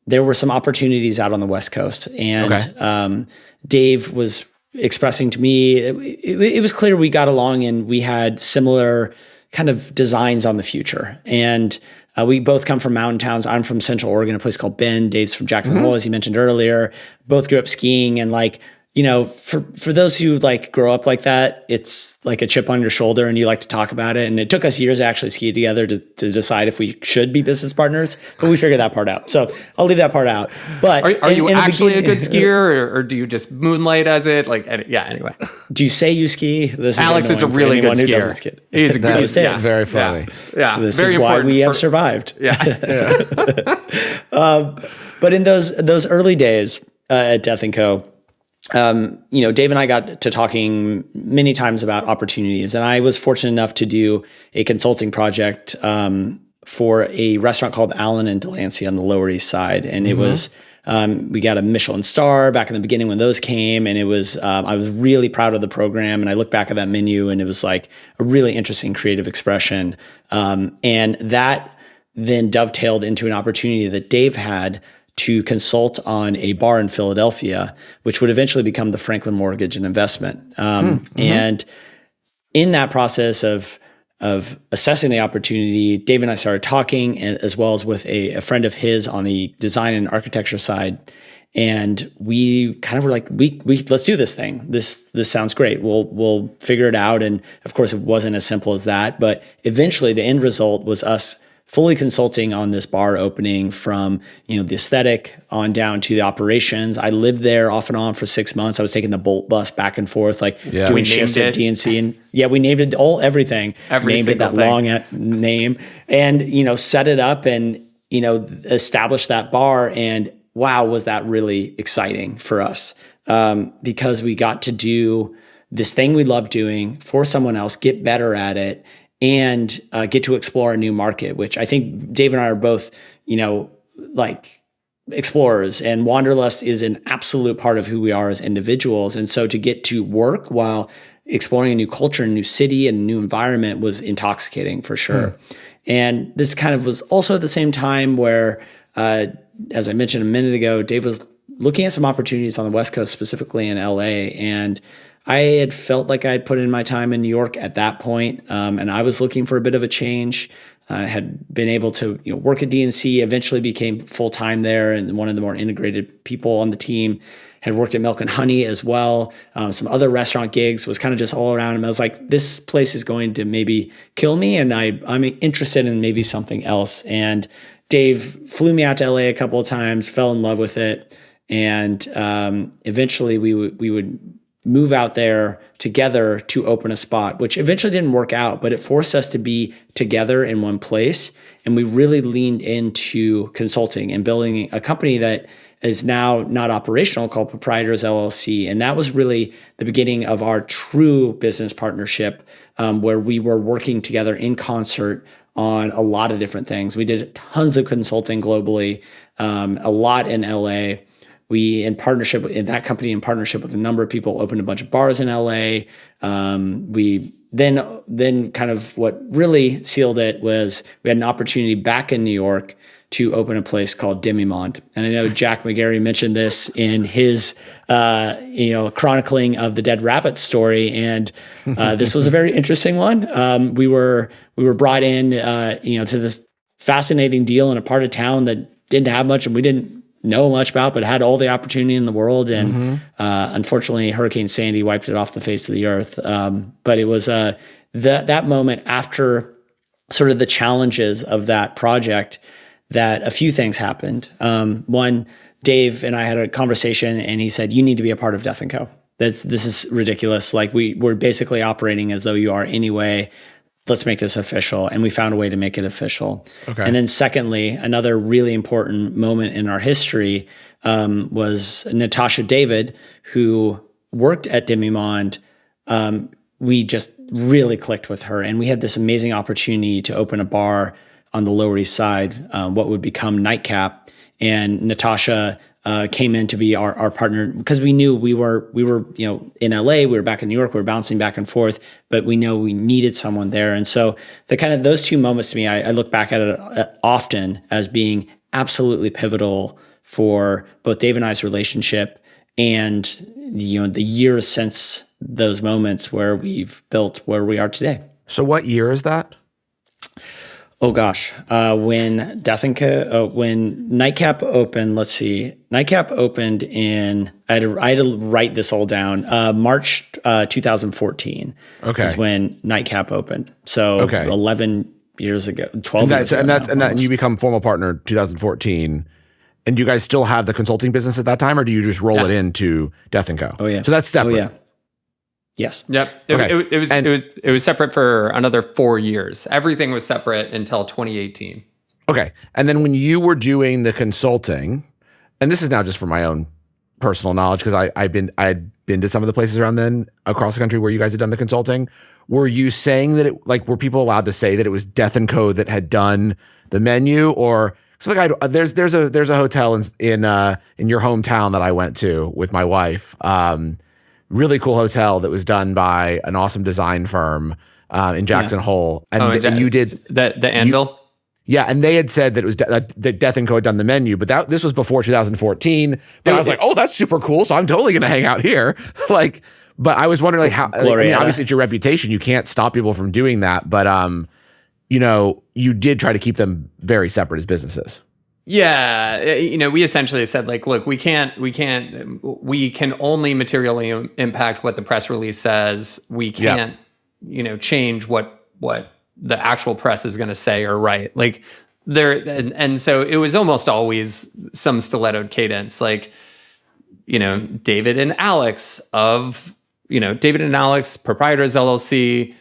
there were some opportunities out on the West Coast, and Dave was expressing to me, it was clear we got along and we had similar kind of designs on the future. And we both come from mountain towns. I'm from Central Oregon, a place called Bend. Dave's from Jackson Hole, as you mentioned earlier. Both grew up skiing, and like, for those who like grow up like that, it's like a chip on your shoulder and you like to talk about it. And it took us years to actually ski together to decide if we should be business partners, but we figured that part out. So I'll leave that part out. But are you actually a good skier, or do you just moonlight as it? Like, anyway. Do you say you ski? Alex is a really good skier. He's a good skier. Very funny. Yeah. This very is why we have survived. But in those early days at Death & Co., Dave and I got to talking many times about opportunities, and I was fortunate enough to do a consulting project for a restaurant called Allen and Delancey on the Lower East Side, and it was we got a Michelin star back in the beginning when those came, and it was I was really proud of the program, and I look back at that menu, and it was like a really interesting creative expression, and that then dovetailed into an opportunity that Dave had to consult on a bar in Philadelphia, which would eventually become the Franklin Mortgage and Investment. And in that process of assessing the opportunity, Dave and I started talking, and as well as with a friend of his on the design and architecture side. And we kind of were like, we let's do this thing. This sounds great. We'll figure it out. And of course, it wasn't as simple as that. But eventually, the end result was us fully consulting on this bar opening, from the aesthetic on down to the operations. I lived there off and on for 6 months. I was taking the Bolt bus back and forth, doing shifts at DNC, and we named it everything. Named it that long name, and set it up and established that bar. And wow, was that really exciting for us, because we got to do this thing we love doing for someone else, get better at it, and get to explore a new market, which I think Dave and I are both, explorers, and wanderlust is an absolute part of who we are as individuals. And so to get to work while exploring a new culture, a new city, and a new environment was intoxicating for sure. And this kind of was also at the same time where, as I mentioned a minute ago, Dave was looking at some opportunities on the West Coast, specifically in LA. And I had felt like I had put in my time in New York at that point, and I was looking for a bit of a change. I had been able to work at DNC, eventually became full-time there, and one of the more integrated people on the team. Had worked at Milk and Honey as well, some other restaurant gigs, was kind of just all around. And I was like, this place is going to maybe kill me, and I'm interested in maybe something else. And Dave flew me out to LA a couple of times, fell in love with it, and eventually we would move out there together to open a spot, which eventually didn't work out, but it forced us to be together in one place. And we really leaned into consulting and building a company that is now not operational, called Proprietors LLC. And that was really the beginning of our true business partnership, where we were working together in concert on a lot of different things. We did tons of consulting globally, a lot in LA. We, in partnership in that company, in partnership with a number of people, opened a bunch of bars in LA. We then kind of what really sealed it was we had an opportunity back in New York to open a place called Demi-Monde. And I know Jack McGarry mentioned this in his chronicling of the Dead Rabbit story. And this was a very interesting one. We were brought in to this fascinating deal in a part of town that didn't have much, and we didn't know much about, but had all the opportunity in the world. And unfortunately, Hurricane Sandy wiped it off the face of the earth. But it was that moment after sort of the challenges of that project that a few things happened. One, Dave and I had a conversation, and he said, "You need to be a part of Death & Co. This is ridiculous. Like we're basically operating as though you are anyway. Let's make this official." And we found a way to make it official. Okay. And then secondly, another really important moment in our history was Natasha David, who worked at Demi-Monde. We just really clicked with her, and we had this amazing opportunity to open a bar on the Lower East Side, what would become Nightcap. And Natasha came in to be our partner, because we knew we were in LA, we were back in New York, we were bouncing back and forth, but we know we needed someone there. And so those two moments to me, I look back at it often as being absolutely pivotal for both Dave and I's relationship, and the years since those moments where we've built where we are today. So what year is that? Oh gosh, when when Nightcap opened, let's see, Nightcap opened in, I had to write this all down, March 2014 is when Nightcap opened. So 11 years ago, 12 years ago. And you become formal partner 2014. And do you guys still have the consulting business at that time, or do you just roll it into Death & Co? Oh yeah. So that's separate. Oh yeah. Yes. Yep. It was separate for another 4 years. Everything was separate until 2018. Okay. And then when you were doing the consulting, and this is now just for my own personal knowledge, because I had been to some of the places around then across the country where you guys had done the consulting. Were you saying that were people allowed to say that it was Death & Co that had done the menu, or there's a hotel in your hometown that I went to with my wife. Really cool hotel that was done by an awesome design firm in Jackson Hole. And you did the Anvil? And they had said that it was that Death & Co had done the menu, but this was before 2014. But I was like, oh, that's super cool. So I'm totally going to hang out here. But I was wondering how, obviously it's your reputation. You can't stop people from doing that. But, you did try to keep them very separate as businesses. Yeah, we essentially said like, look, we can only materially impact what the press release says. We can't, change what the actual press is going to say or write. Like and so it was almost always some stiletto cadence, like, David and Alex, proprietors LLC,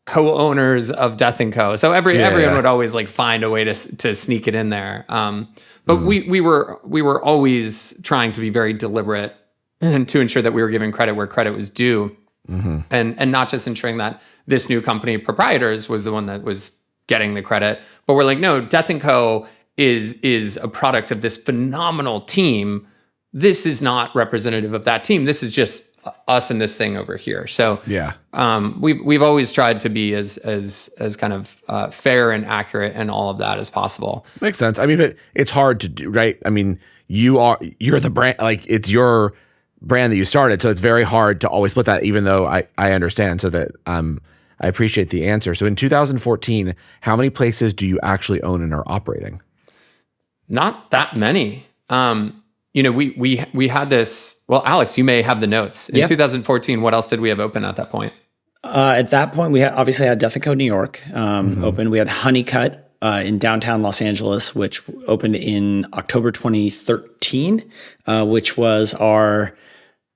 co-owners of Death & Co. So everyone would always like find a way to sneak it in there. But we were always trying to be very deliberate and to ensure that we were giving credit where credit was due. And not just ensuring that this new company, Proprietors, was the one that was getting the credit, but we're like, no, Death & Co. is a product of this phenomenal team. This is not representative of that team. This is just us and this thing over here. So we've always tried to be as kind of fair and accurate and all of that as possible. Makes sense. I mean, but it's hard to do, right? I mean, you're the brand, like it's your brand that you started, so it's very hard to always split that, even though I understand. So that I appreciate the answer. So in 2014, how many places do you actually own and are operating? Not that many. We had this. Well, Alex, you may have the notes. In 2014, what else did we have open at that point? At that point, we obviously had Death & Co. New York open. We had Honeycut in downtown Los Angeles, which opened in October 2013, which was our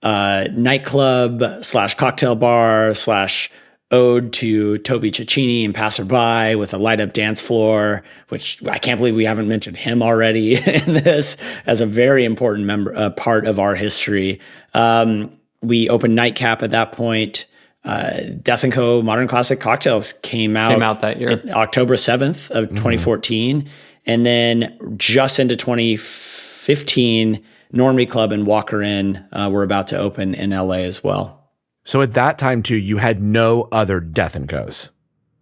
nightclub / cocktail / ode to Toby Cecchini and Passerby with a light up dance floor, which I can't believe we haven't mentioned him already in this as a very important part of our history. We opened Nightcap at that point. Death & Co. Modern Classic Cocktails came out that year, October 7th of 2014. And then just into 2015, Normie Club and Walker Inn were about to open in LA as well. So at that time, too, you had no other Death & Co.'s?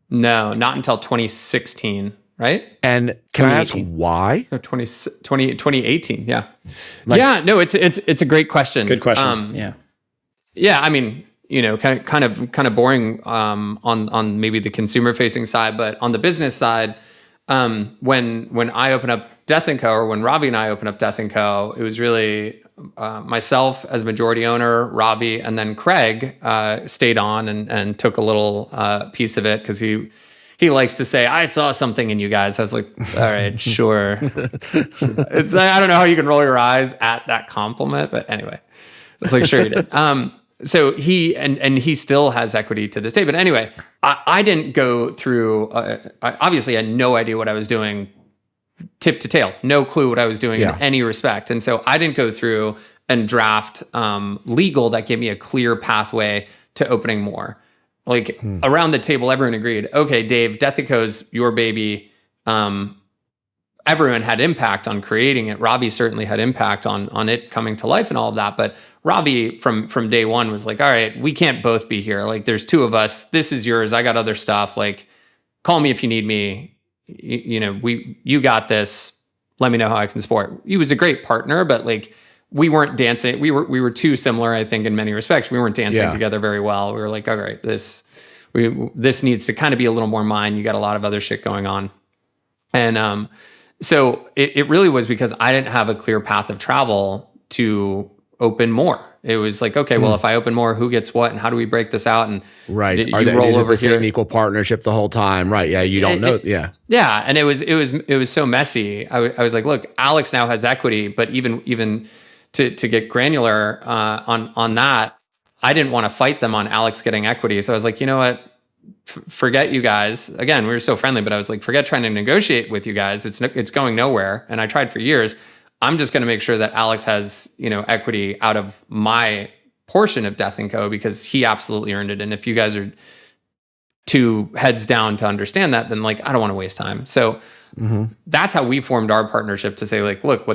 No, not until 2016, right? And can I ask why? No, 2018, yeah. No, it's a great question. Good question, Yeah, I mean, kind of boring on maybe the consumer-facing side, but on the business side, when I opened up Death & Co., or when Ravi and I opened up Death & Co., it was really myself as majority owner, Ravi, and then Craig stayed on and took a little piece of it because he likes to say, I saw something in you guys. I was like, all right, sure. I don't know how you can roll your eyes at that compliment, but anyway, it's like, sure you did. So he still has equity to this day. But anyway, I didn't go through, I obviously had no idea what I was doing tip to tail, no clue what I was doing in any respect. And so I didn't go through and draft legal that gave me a clear pathway to opening more. Like around the table, everyone agreed, okay, Dave, Death & Co.'s your baby. Everyone had impact on creating it. Ravi certainly had impact on it coming to life and all of that. But Ravi from day one was like, all right, we can't both be here. Like there's two of us. This is yours. I got other stuff. Like call me if you need me. You got this. Let me know how I can support. He was a great partner, but like we weren't dancing. We were too similar, I think, in many respects. We weren't dancing together very well. We were like, all right, this needs to kind of be a little more mine. You got a lot of other shit going on. And so it really was because I didn't have a clear path of travel to open more. It was like, okay, well, if I open more, who gets what, and how do we break this out? And right, are they roll over the same equal partnership the whole time? Right, yeah, you don't know, yeah, and it was so messy. I was like, look, Alex now has equity, but even to get granular on that, I didn't want to fight them on Alex getting equity. So I was like, you know what? Forget you guys. Again, we were so friendly, but I was like, forget trying to negotiate with you guys. It's going nowhere. And I tried for years. I'm just going to make sure that Alex has, equity out of my portion of Death & Co. because he absolutely earned it. And if you guys are too heads down to understand that, then like, I don't want to waste time. So that's how we formed our partnership to say like, look,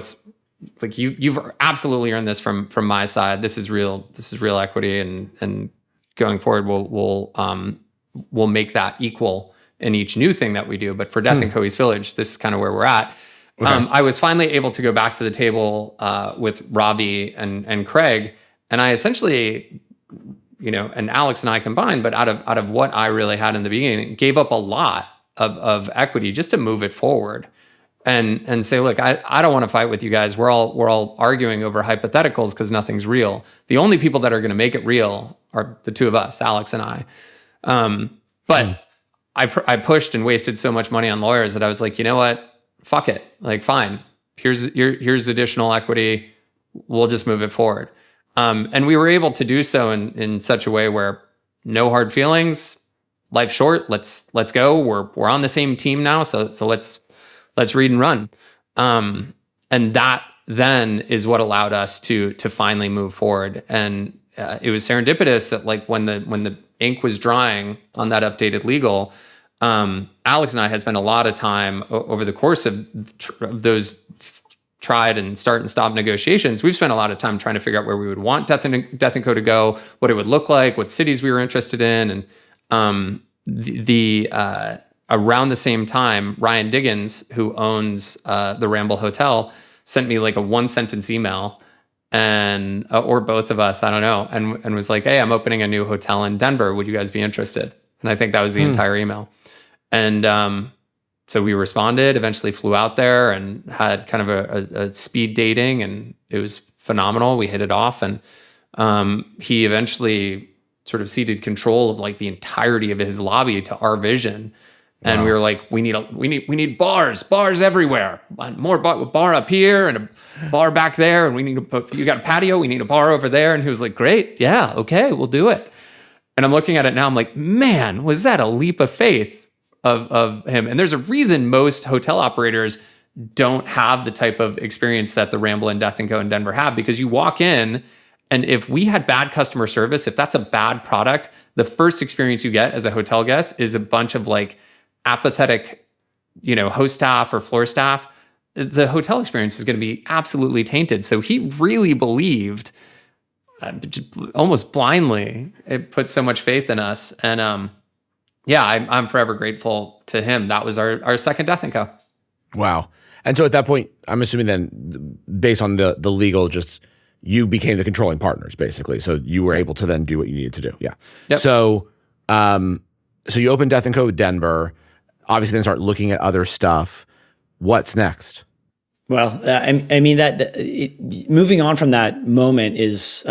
you've absolutely earned this from my side. This is real equity. And going forward, we'll make that equal in each new thing that we do. But for Death & Co. East Village, this is kind of where we're at. Okay. I was finally able to go back to the table with Ravi and Craig, and I essentially, and Alex and I combined, but out of what I really had in the beginning, gave up a lot of equity just to move it forward. and say, look, I don't want to fight with you guys. We're all arguing over hypotheticals because nothing's real. The only people that are going to make it real are the two of us, Alex and I. But I pushed and wasted so much money on lawyers that I was like, you know what? Fuck it. Like, fine. Here's additional equity. We'll just move it forward. And we were able to do so in such a way where no hard feelings. Life's short. Let's go. We're on the same team now. So let's read and run. And that then is what allowed us to finally move forward. And it was serendipitous that like when the ink was drying on that updated legal, Alex and I had spent a lot of time over the course of those tried and start and stop negotiations. We've spent a lot of time trying to figure out where we would want Death and Co to go, what it would look like, what cities we were interested in, and around the same time, Ryan Diggins, who owns the Ramble Hotel, sent me like a 1-sentence email, and or both of us, I don't know, and was like, "Hey, I'm opening a new hotel in Denver. Would you guys be interested?" And I think that was the entire email. And so we responded, eventually flew out there and had kind of a speed dating, and it was phenomenal. We hit it off, and he eventually sort of ceded control of like the entirety of his lobby to our vision. And we were like, we need bars everywhere. More bar up here and a bar back there, and you got a patio, we need a bar over there. And he was like, great, yeah, okay, we'll do it. And I'm looking at it now, I'm like, man, was that a leap of faith of him? And there's a reason most hotel operators don't have the type of experience that the Ramble and Death & Co in Denver have, because you walk in, and if we had bad customer service, if that's a bad product, the first experience you get as a hotel guest is a bunch of like apathetic, host staff or floor staff. The hotel experience is going to be absolutely tainted. So he really believed, almost blindly, it put so much faith in us. And I'm forever grateful to him. That was our second Death & Co. Wow. And so at that point, I'm assuming then, based on the legal, just you became the controlling partners, basically. So you were able to then do what you needed to do. Yeah. Yep. So you opened Death & Co Denver, obviously then start looking at other stuff. What's next? Well, I mean moving on from that moment is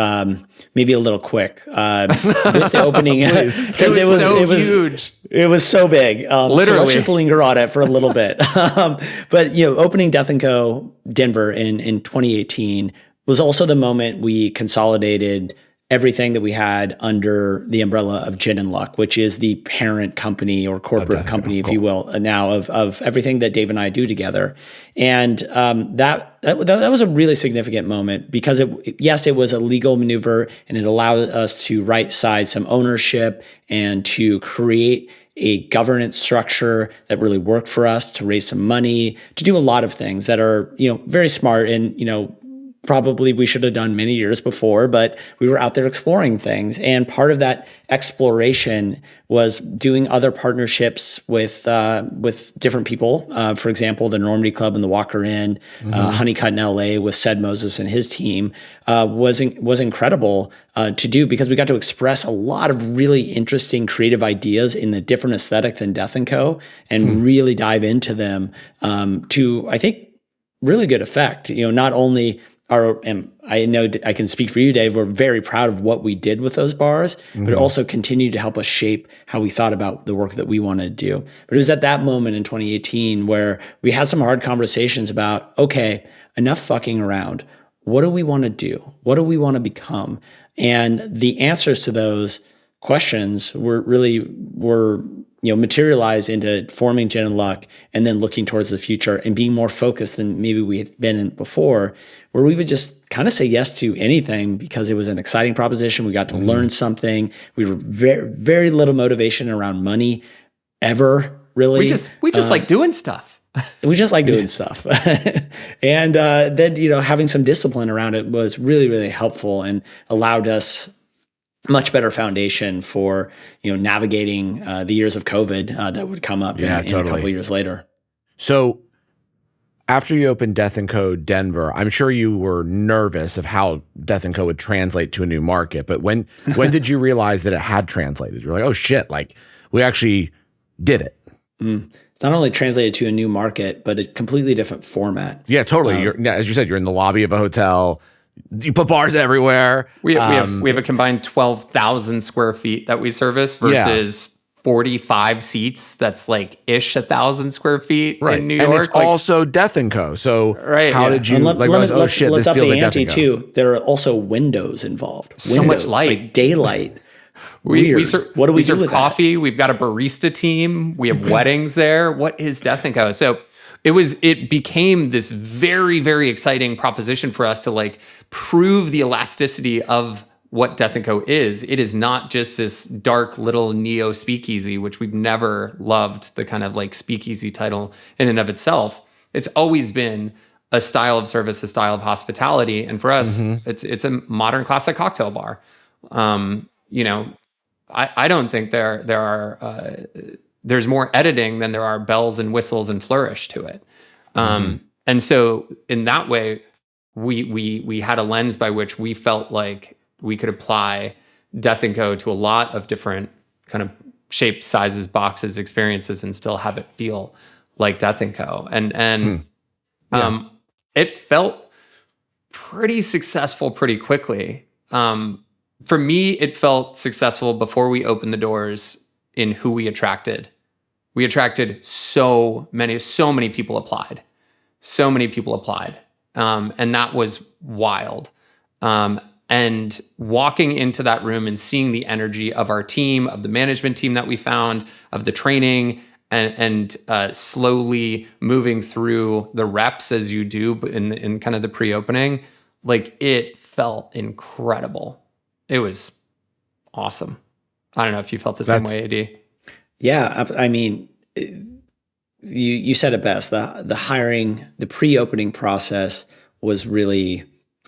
maybe a little quick with the opening because it was huge. It was so big. Literally, so let's just linger on it for a little bit. But opening Death & Co Denver in 2018 was also the moment we consolidated everything that we had under the umbrella of Gin and Luck, which is the parent company or corporate company, if you will, now of everything that Dave and I do together. And that was a really significant moment because it was a legal maneuver, and it allowed us to right-size some ownership and to create a governance structure that really worked for us, to raise some money, to do a lot of things that are, very smart and, probably we should have done many years before, but we were out there exploring things. And part of that exploration was doing other partnerships with different people. For example, the Normandy Club and the Walker Inn, Honeycutt in LA with Ced Moses and his team was incredible to do, because we got to express a lot of really interesting creative ideas in a different aesthetic than Death & Co. and really dive into them to, I think, really good effect. Not only and I know I can speak for you, Dave, we're very proud of what we did with those bars, but it also continued to help us shape how we thought about the work that we wanted to do. But it was at that moment in 2018 where we had some hard conversations about, okay, enough fucking around. What do we want to do? What do we want to become? And the answers to those questions were materialized into forming Gin and Luck, and then looking towards the future and being more focused than maybe we had been in before, where we would just kind of say yes to anything because it was an exciting proposition. We got to learn something. We were very, very little motivation around money ever, really. We just like doing stuff. We just like doing stuff. And then, having some discipline around it was really, really helpful and allowed us much better foundation for, navigating the years of COVID that would come up in a couple of years later. So after you opened Death & Co Denver, I'm sure you were nervous of how Death & Co would translate to a new market. But when did you realize that it had translated? You're like, oh shit, like we actually did it. it's not only translated to a new market, but a completely different format. Yeah, totally. As you said, you're in the lobby of a hotel. You put bars everywhere. We have a combined 12,000 square feet that we service versus 45 seats. That's like ish 1,000 square feet in New York. And it's also Death & Co. So how did you let's up the like ante too. There are also windows involved. So much light, like daylight. What do we serve with coffee? That? We've got a barista team. We have weddings there. What is Death & Co? So it became this very, very exciting proposition for us to like prove the elasticity of what Death & Co is. It is not just this dark little neo speakeasy, which we've never loved the kind of like speakeasy title in and of itself. It's always been a style of service, a style of hospitality. And for us, it's a modern classic cocktail bar. I don't think there's more editing than there are bells and whistles and flourish to it. And so in that way, we had a lens by which we felt like we could apply Death & Co to a lot of different kind of shapes, sizes, boxes, experiences, and still have it feel like Death & Co. And it felt pretty successful pretty quickly. For me, it felt successful before we opened the doors in who we attracted. We attracted so many people applied. So many people applied. And that was wild. And walking into that room and seeing the energy of our team, of the management team that we found, of the training, and slowly moving through the reps as you do in kind of the pre-opening, like it felt incredible. It was awesome. I don't know if you felt the same way, AD. Yeah, I mean, you said it best. The hiring, the pre-opening process was really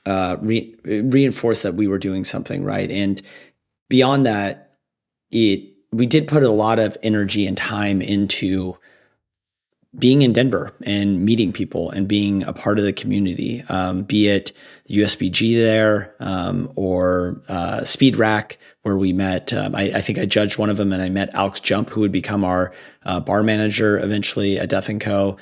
reinforced that we were doing something right. And beyond that, we did put a lot of energy and time into being in Denver and meeting people and being a part of the community, be it USBG there or Speed Rack, where we met. I think I judged one of them, and I met Alex Jump, who would become our bar manager eventually at Death & Co.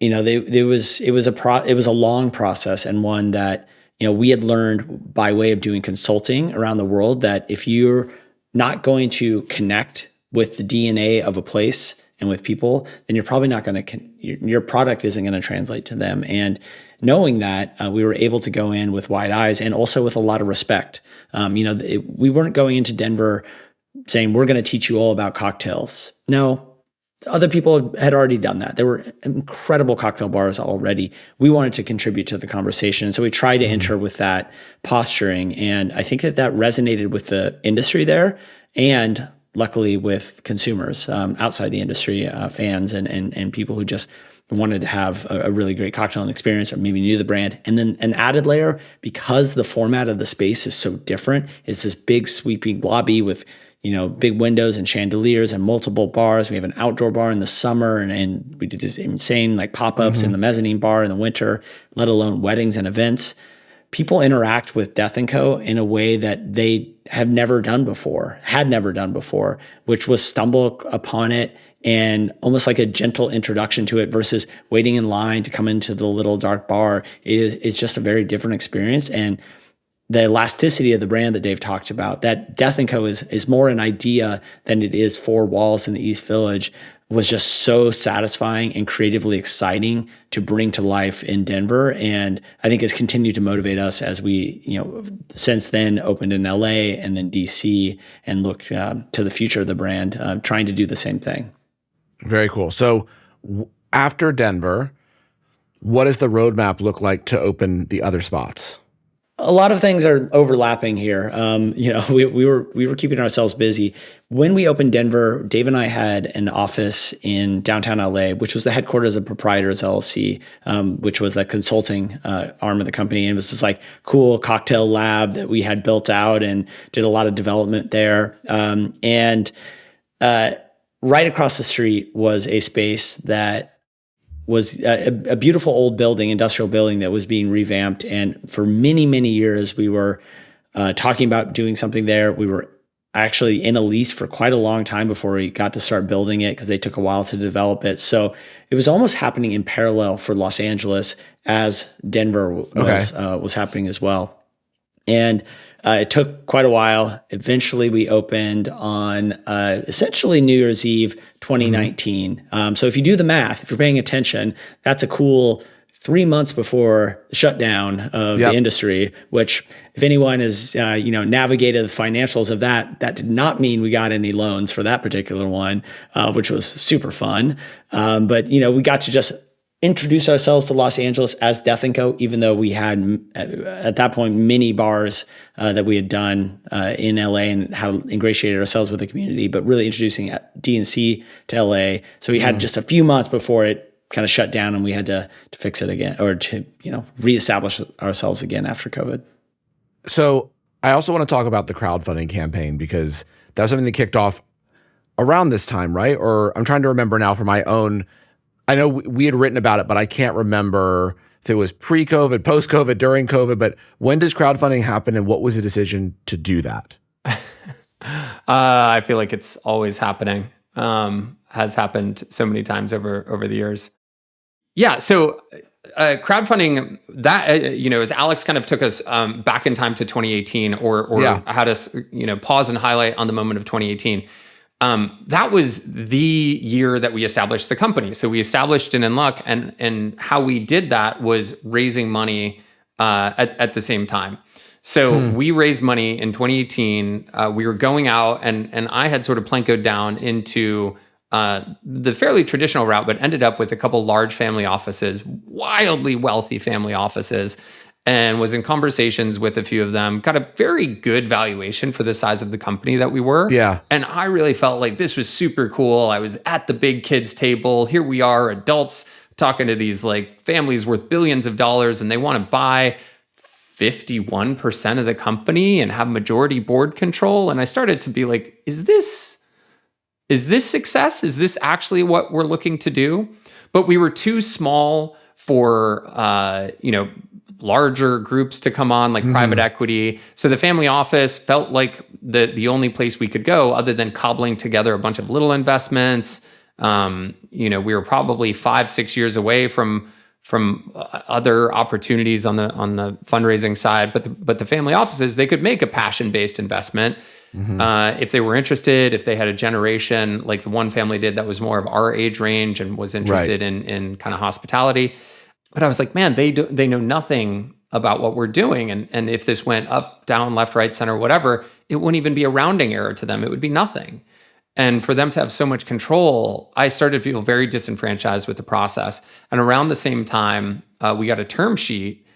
It was a long process, and one that we had learned by way of doing consulting around the world that if you're not going to connect with the DNA of a place and with people, then you're probably not going to, your product isn't going to translate to them. And knowing that, we were able to go in with wide eyes and also with a lot of respect. We weren't going into Denver saying, we're going to teach you all about cocktails. No, other people had already done that. There were incredible cocktail bars already. We wanted to contribute to the conversation. So we tried to enter with that posturing. And I think that resonated with the industry there, and luckily with consumers outside the industry, fans and people who just wanted to have a really great cocktail experience or maybe knew the brand. And then an added layer, because the format of the space is so different, is this big sweeping lobby with big windows and chandeliers and multiple bars. We have an outdoor bar in the summer, and we did this insane like pop-ups in the mezzanine bar in the winter, let alone weddings and events. People interact with Death & Co. in a way that they had never done before, which was stumble upon it and almost like a gentle introduction to it versus waiting in line to come into the little dark bar. It's just a very different experience. And the elasticity of the brand that Dave talked about, that Death & Co. is more an idea than it is four walls in the East Village, was just so satisfying and creatively exciting to bring to life in Denver. And I think it's continued to motivate us as we, since then opened in LA and then DC and look to the future of the brand, trying to do the same thing. Very cool. So after Denver, what does the roadmap look like to open the other spots? A lot of things are overlapping here. We were keeping ourselves busy. When we opened Denver, Dave and I had an office in downtown LA, which was the headquarters of Proprietors LLC, which was the consulting arm of the company. And it was this like cool cocktail lab that we had built out and did a lot of development there. And right across the street was a space that was a beautiful old building, industrial building that was being revamped. And for many, many years, we were talking about doing something there. We were actually in a lease for quite a long time before we got to start building it because they took a while to develop it. So it was almost happening in parallel for Los Angeles as Denver was happening as well. And it took quite a while. Eventually, we opened on essentially New Year's Eve 2019. So if you do the math, if you're paying attention, that's a cool 3 months before the shutdown of the industry, which if anyone has navigated the financials of that did not mean we got any loans for that particular one, which was super fun. But we got to just introduce ourselves to Los Angeles as Death & Co., even though we had at that point many bars that we had done in LA and had ingratiated ourselves with the community, but really introducing D&C to LA. So we had just a few months before it kind of shut down and we had to fix it again, or to reestablish ourselves again after COVID. So I also want to talk about the crowdfunding campaign, because that was something that kicked off around this time, right? Or I'm trying to remember now for my own. I know we had written about it, but I can't remember if it was pre-COVID, post-COVID, during COVID. But when does crowdfunding happen, and what was the decision to do that? I feel like it's always happening. Has happened so many times over the years. Yeah. So crowdfunding, that as Alex kind of took us back in time to 2018, or had us pause and highlight on the moment of 2018. That was the year that we established the company. So we established it in luck, and how we did that was raising money at the same time. So we raised money in 2018. We were going out, and I had sort of plankoed down into the fairly traditional route, but ended up with a couple large family offices, wildly wealthy family offices, and was in conversations with a few of them, got a very good valuation for the size of the company that we were. Yeah. And I really felt like this was super cool. I was at the big kids table. Here we are, adults, talking to these like families worth billions of dollars, and they want to buy 51% of the company and have majority board control. And I started to be like, is this success? Is this actually what we're looking to do? But we were too small for, larger groups to come on, like private equity. So the family office felt like the only place we could go, other than cobbling together a bunch of little investments. We were probably 5-6 years away from other opportunities on the fundraising side. But the family offices, they could make a passion-based investment. If they were interested, if they had a generation like the one family did that was more of our age range and was interested in kind of hospitality. But I was like, man, they know nothing about what we're doing. And if this went up, down, left, right, center, whatever, it wouldn't even be a rounding error to them. It would be nothing. And for them to have so much control, I started to feel very disenfranchised with the process. And around the same time, we got a term sheet,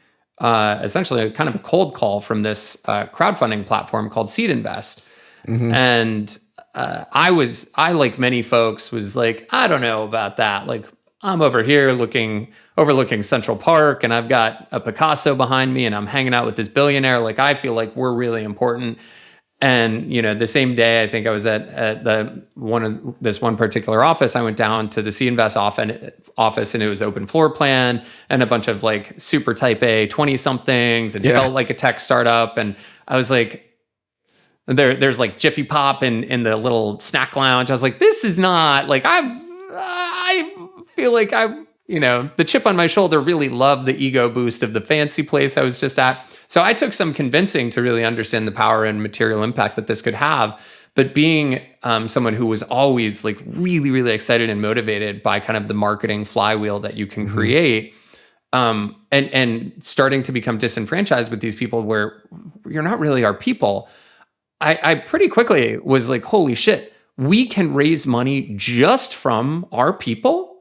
essentially kind of a cold call from this crowdfunding platform called Seed Invest. And I, like many folks, was like, I don't know about that. Like, I'm over here overlooking Central Park, and I've got a Picasso behind me, and I'm hanging out with this billionaire. Like, I feel like we're really important. And, the same day, I think I was at this one particular office, I went down to the Seed Invest office, and it was open floor plan and a bunch of like super type A 20-somethings, and it felt like a tech startup. And I was like, there's like Jiffy Pop in the little snack lounge. I was like, this is not like, I feel like the chip on my shoulder really loved the ego boost of the fancy place I was just at. So I took some convincing to really understand the power and material impact that this could have. But being someone who was always like really, really excited and motivated by kind of the marketing flywheel that you can create, and starting to become disenfranchised with these people where you're not really our people, I pretty quickly was like, holy shit, we can raise money just from our people.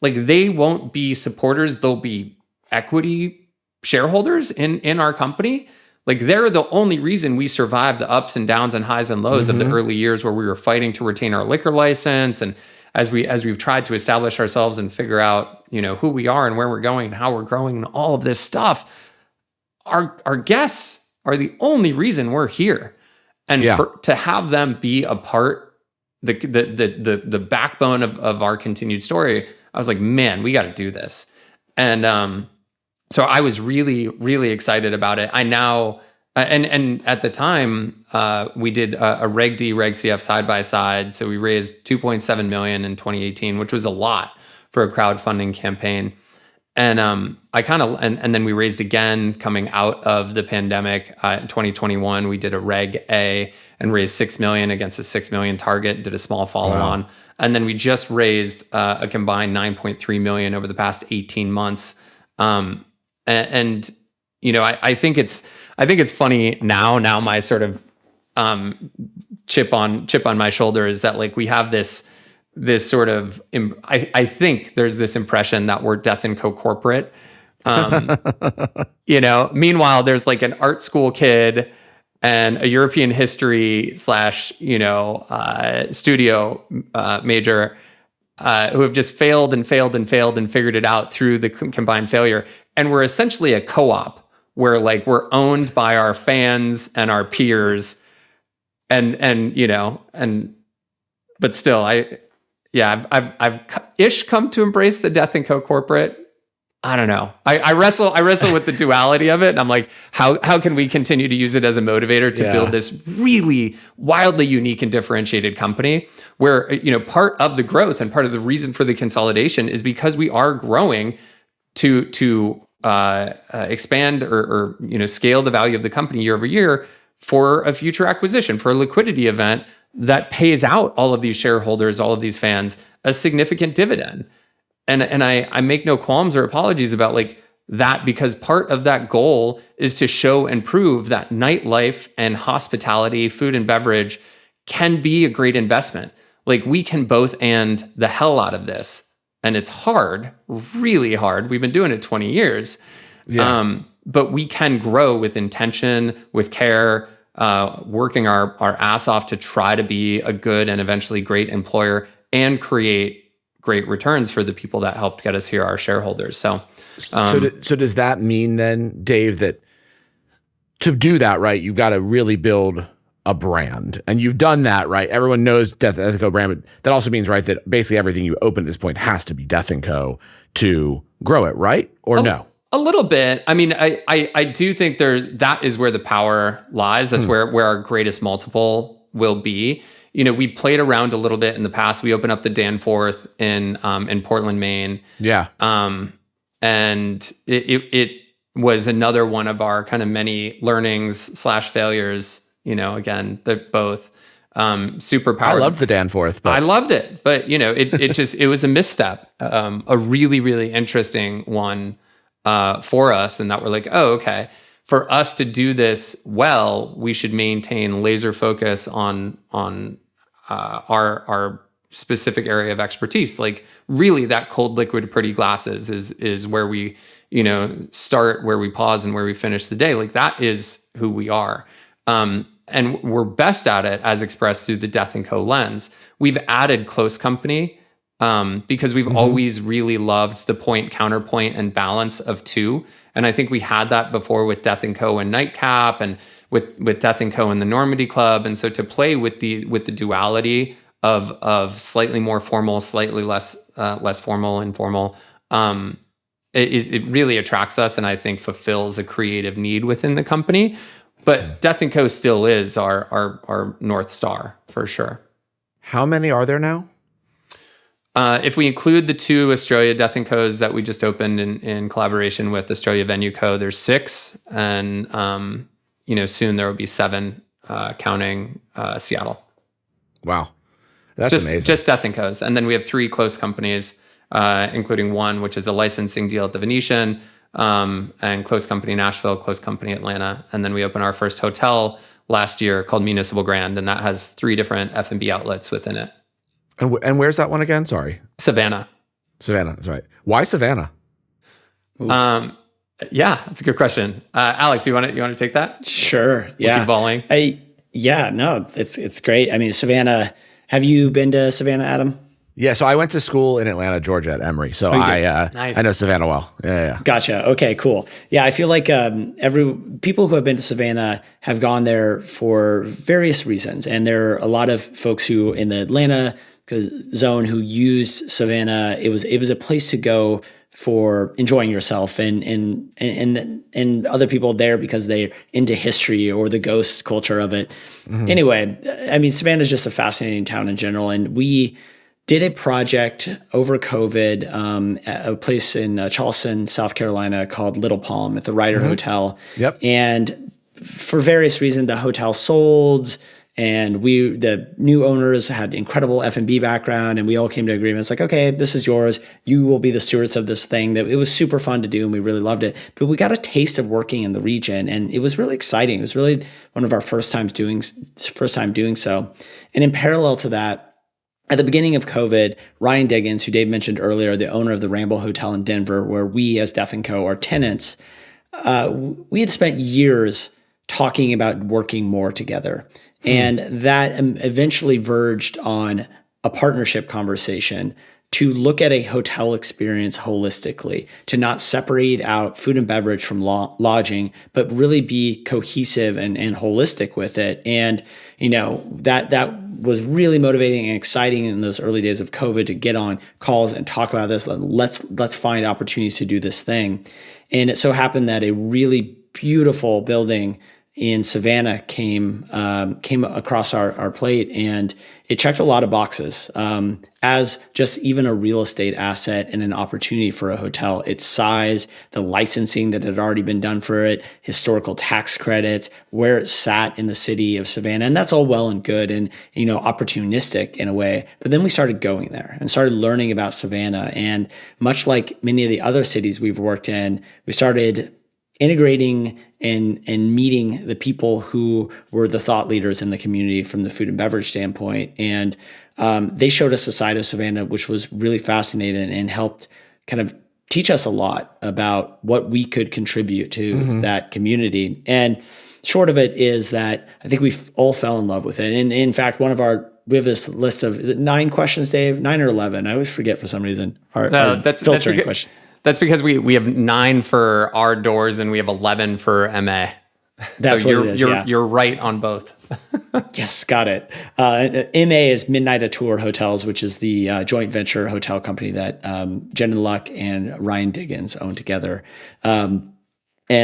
Like, they won't be supporters, they'll be equity shareholders in our company. Like, they're the only reason we survived the ups and downs and highs and lows of the early years where we were fighting to retain our liquor license. And as we've tried to establish ourselves and figure out, who we are and where we're going and how we're growing and all of this stuff, our guests are the only reason we're here. And to have them be a part, the backbone of our continued story, I was like, man, we got to do this. And so I was really, really excited about it. I now And at the time, we did a Reg D, Reg CF side by side. So we raised 2.7 million in 2018, which was a lot for a crowdfunding campaign. And and then we raised again coming out of the pandemic in 2021. We did a Reg A and raised 6 million against a 6 million target. Did a small follow on, and then we just raised a combined 9.3 million over the past 18 months. And you know, I think it's funny now. Now my sort of chip on my shoulder is that like we have this sort of, I think there's this impression that we're Death & Co corporate. You know, meanwhile, there's like an art school kid and a European history / studio major who have just failed and figured it out through the combined failure. And we're essentially a co-op where like we're owned by our fans and our peers but still I've ish come to embrace the Death & Co corporate. I don't know. I wrestle with the duality of it. And I'm like, how can we continue to use it as a motivator to build this really wildly unique and differentiated company where, you know, part of the growth and part of the reason for the consolidation is because we are growing to expand or scale the value of the company year over year for a future acquisition, for a liquidity event that pays out all of these shareholders, all of these fans, a significant dividend. And I make no qualms or apologies about like that, because part of that goal is to show and prove that nightlife and hospitality, food and beverage can be a great investment. Like we can both and the hell out of this. And it's hard, really hard. We've been doing it 20 years. Yeah. But we can grow with intention, with care, working our ass off to try to be a good and eventually great employer and create great returns for the people that helped get us here, our shareholders. So does that mean then, Dave, that to do that, right, you've got to really build a brand, and you've done that, right? Everyone knows Death & Co brand, but that also means, right, that basically everything you open at this point has to be Death & Co to grow it, right? Or no? A little bit. I mean, I do think that is where the power lies. That's where our greatest multiple will be. You know, we played around a little bit in the past. We opened up the Danforth in Portland, Maine. Yeah. And it was another one of our kind of many learnings / failures. You know, again, they're both super powerful. I loved the Danforth. I loved it, but you know, it was a misstep, a really, really interesting one for us, and that we're like, oh, okay. For us to do this well, we should maintain laser focus on our specific area of expertise. Like really, that cold liquid pretty glasses is where we start, where we pause, and where we finish the day. Like that is who we are. And we're best at it as expressed through the Death & Co lens. We've added close company because we've always really loved the point, counterpoint, and balance of two. And I think we had that before with Death & Co and Nightcap, and with Death & Co and the Normandy Club. And so to play with the duality of slightly more formal, slightly less formal, informal, it really attracts us, and I think fulfills a creative need within the company. But Death & Co still is our North Star for sure. How many are there now? If we include the 2 Australia Death & Co's that we just opened in collaboration with Australia Venue Co, there's 6, and soon there will be 7, counting Seattle. Wow, that's amazing. Just Death & Co's, and then we have 3 close companies, including one which is a licensing deal at the Venetian. And close company Nashville, close company Atlanta. And then we opened our first hotel last year called Municipal Grand, and that has 3 different F&B outlets within it. And where's that one again? Sorry. Savannah, that's right. Why Savannah? Yeah, that's a good question. Alex, you want to take that? Sure. Yeah. We'll keep bawling. It's great. I mean, Savannah, have you been to Savannah, Adam? Yeah, so I went to school in Atlanta, Georgia at Emory. So Nice. I know Savannah well. Yeah. Gotcha. Okay, cool. Yeah, I feel like people who have been to Savannah have gone there for various reasons. And there are a lot of folks who in the Atlanta zone who used Savannah. It was a place to go for enjoying yourself and other people there because they're into history or the ghost culture of it. Anyway, I mean, Savannah is just a fascinating town in general. And we did a project over COVID at a place in Charleston, South Carolina called Little Palm at the Ryder Hotel. Yep. And for various reasons, the hotel sold. And the new owners had incredible F&B background, and we all came to agreement. It's like, okay, this is yours. You will be the stewards of this thing. That it was super fun to do, and we really loved it. But we got a taste of working in the region, and it was really exciting. It was really one of our first time doing so. And in parallel to that, at the beginning of COVID, Ryan Diggins, who Dave mentioned earlier, the owner of the Ramble Hotel in Denver, where we as Death & Co. are tenants, we had spent years talking about working more together. And that eventually verged on a partnership conversation to look at a hotel experience holistically, to not separate out food and beverage from lodging, but really be cohesive and holistic with it. And, that was really motivating and exciting in those early days of COVID to get on calls and talk about this. Let's find opportunities to do this thing. And it so happened that a really beautiful building in Savannah came across our plate, and it checked a lot of boxes as just even a real estate asset and an opportunity for a hotel. Its size, the licensing that had already been done for it, historical tax credits, where it sat in the city of Savannah, and that's all well and good and opportunistic in a way. But then we started going there and started learning about Savannah, and much like many of the other cities we've worked in, we started integrating and meeting the people who were the thought leaders in the community from the food and beverage standpoint. And they showed us a side of Savannah, which was really fascinating and helped kind of teach us a lot about what we could contribute to that community. And short of it is that I think we all fell in love with it. And in fact, we have this list of, is it 9 questions, Dave? 9 or 11? I always forget for some reason. That's filtering question. That's because we have 9 for our doors and we have 11 for MA. That's so what it is, you're right on both. Yes, got it. MA is Midnight Atour Hotels, which is the joint venture hotel company that Jen and Luck and Ryan Diggins own together. And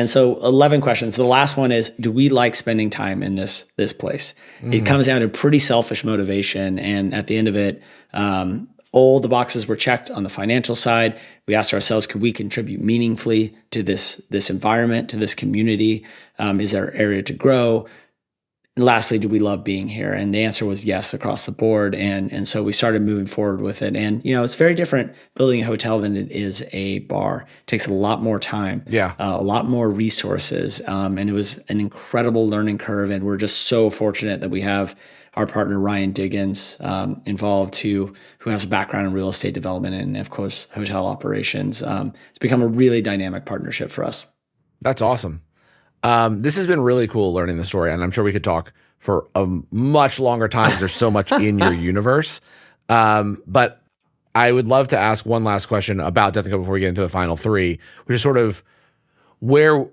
so 11 questions. The last one is, do we like spending time in this place? It comes down to pretty selfish motivation. And at the end of it, all the boxes were checked on the financial side. We asked ourselves, could we contribute meaningfully to this environment, to this community? Is there an area to grow? And lastly, do we love being here? And the answer was yes across the board. And so we started moving forward with it. And, it's very different building a hotel than it is a bar. It takes a lot more time, a lot more resources. And it was an incredible learning curve. And we're just so fortunate that we have our partner, Ryan Diggins, involved, who has a background in real estate development and, of course, hotel operations. It's become a really dynamic partnership for us. That's awesome. This has been really cool learning the story, and I'm sure we could talk for a much longer time because there's so much in your universe. But I would love to ask one last question about Death & Co before we get into the final 3, which is sort of where,